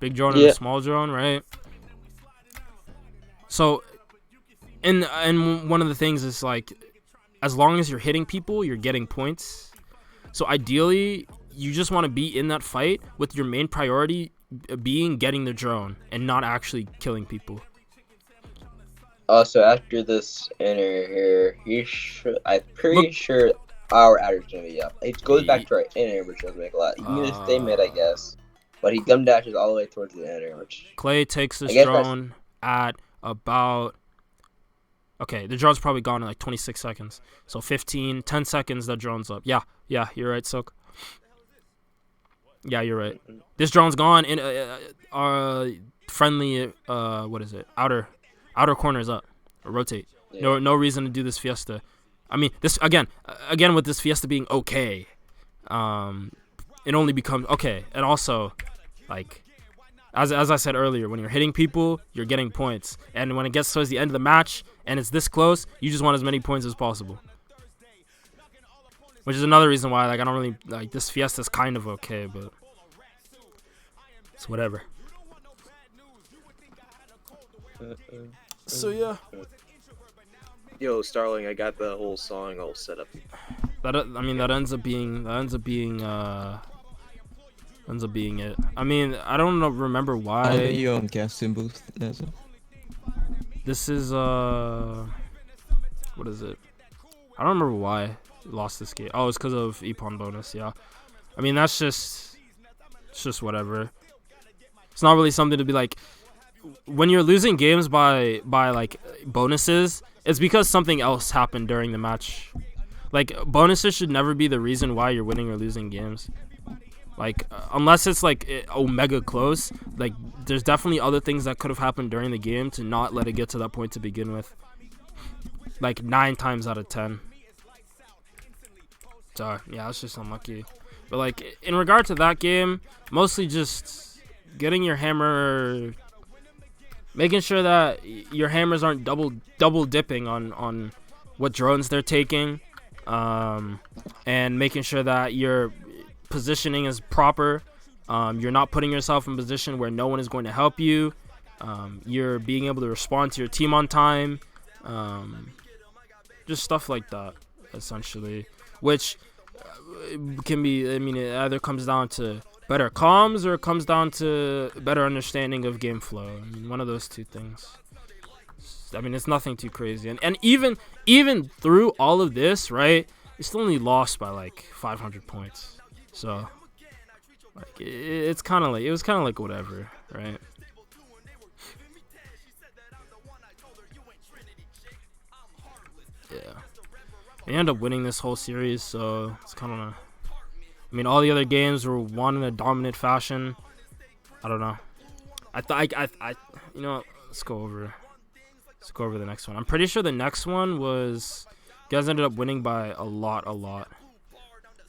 big drone and a small drone, right? So, and one of the things is like, as long as you're hitting people, you're getting points. So ideally, you just want to be in that fight with your main priority being getting the drone and not actually killing people. So after this inner here, I'm pretty sure our outer's gonna be up. It goes back to our inner, which doesn't make a lot. He needs to stay mid, I guess. But he gum dashes all the way towards the inner, which Clay takes this drone at about. Okay, the drone's probably gone in like 26 seconds. So 10 seconds, that drone's up. Yeah, you're right, Silk. Yeah, you're right. This drone's gone in friendly what is it? Outer corner's up. Or rotate. Yeah. No reason to do this Fiesta. I mean, this again with this Fiesta being okay. It only becomes okay. And also, like, as I said earlier, when you're hitting people, you're getting points. And when it gets towards the end of the match and it's this close, you just want as many points as possible. Which is another reason why, like, I don't really like this Fiesta's kind of okay, but it's whatever. So yeah. Yo, Starling, I got the whole song all set up. That ends up being it. I mean, I don't remember why. I'll be on casting booth. This is what is it? I don't remember why I lost this game. Oh, it's because of Epon bonus. Yeah, I mean, it's just whatever. It's not really something to be like. When you're losing games by like bonuses, it's because something else happened during the match. Like, bonuses should never be the reason why you're winning or losing games. Like, unless it's like omega close, like, there's definitely other things that could have happened during the game to not let it get to that point to begin with. Like 9 times out of 10. So yeah, it's just unlucky. But like, in regard to that game, mostly just getting your hammer, making sure that your hammers aren't double dipping on what drones they're taking, and making sure that your positioning is proper. You're not putting yourself in a position where no one is going to help you. You're being able to respond to your team on time. Just stuff like that, essentially. Which can be, I mean, it either comes down to better comms or it comes down to better understanding of game flow. I mean, one of those two things. I mean, it's nothing too crazy. And even through all of this, right, you still only lost by like 500 points. So, like, it's kind of like, it was kind of like whatever, right? Yeah. They end up winning this whole series, so it's kind of, I mean, all the other games were won in a dominant fashion. I don't know. I you know what? Let's go over the next one. I'm pretty sure the next one was, you guys ended up winning by a lot.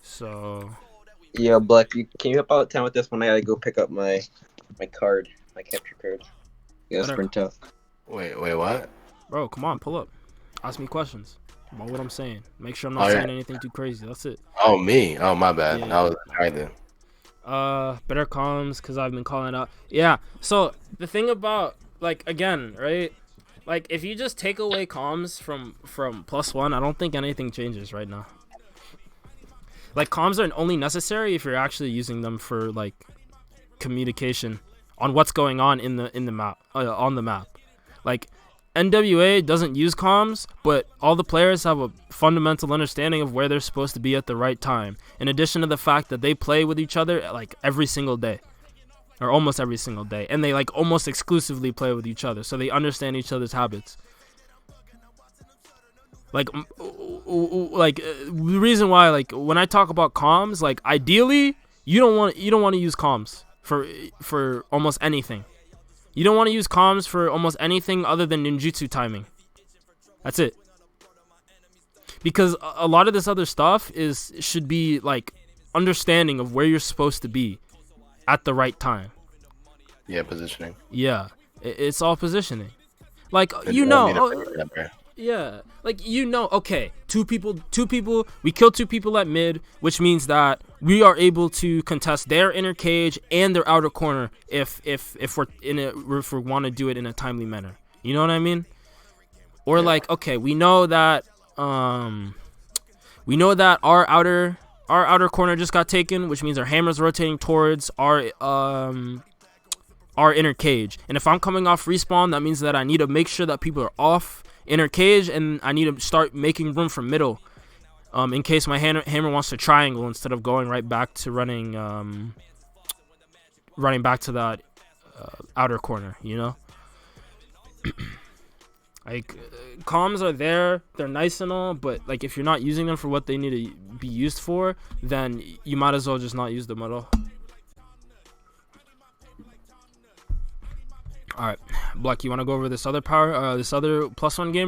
So. Yeah, Black, can you help out town with this one? I gotta go pick up my card, my capture card. You gotta sprint out. Wait, what? Bro, come on, pull up. Ask me questions about what I'm saying. Make sure I'm not saying anything too crazy. That's it. Oh, me? Oh, my bad. Yeah. I was right then. Better comms, because I've been calling out. Yeah, so the thing about, like, again, right? Like, if you just take away comms from +1, I don't think anything changes right now. Like, comms are only necessary if you're actually using them for, like, communication on what's going on in the map, on the map. Like, NWA doesn't use comms, but all the players have a fundamental understanding of where they're supposed to be at the right time. In addition to the fact that they play with each other, like, every single day. Or almost every single day. And they, like, almost exclusively play with each other. So they understand each other's habits. Like, the reason why, like, when I talk about comms, like, ideally, you don't want to use comms for almost anything. You don't want to use comms for almost anything other than ninjutsu timing. That's it. Because a lot of this other stuff should be, like, understanding of where you're supposed to be at the right time. Yeah, positioning. Yeah, it's all positioning. Like, yeah, like, okay, two people, we kill 2 people at mid, which means that we are able to contest their inner cage and their outer corner if we want to do it in a timely manner. You know what I mean? Or yeah. Like, okay, we know that our outer corner just got taken, which means our hammer's rotating towards our inner cage. And if I'm coming off respawn, that means that I need to make sure that people are off inner cage, and I need to start making room for middle, in case my hammer wants to triangle instead of going right back to running back to that outer corner, you know? Like, comms are there, they're nice and all, but, like, if you're not using them for what they need to be used for, then you might as well just not use them at all. Alright, Black, you want to go over this other +1 game?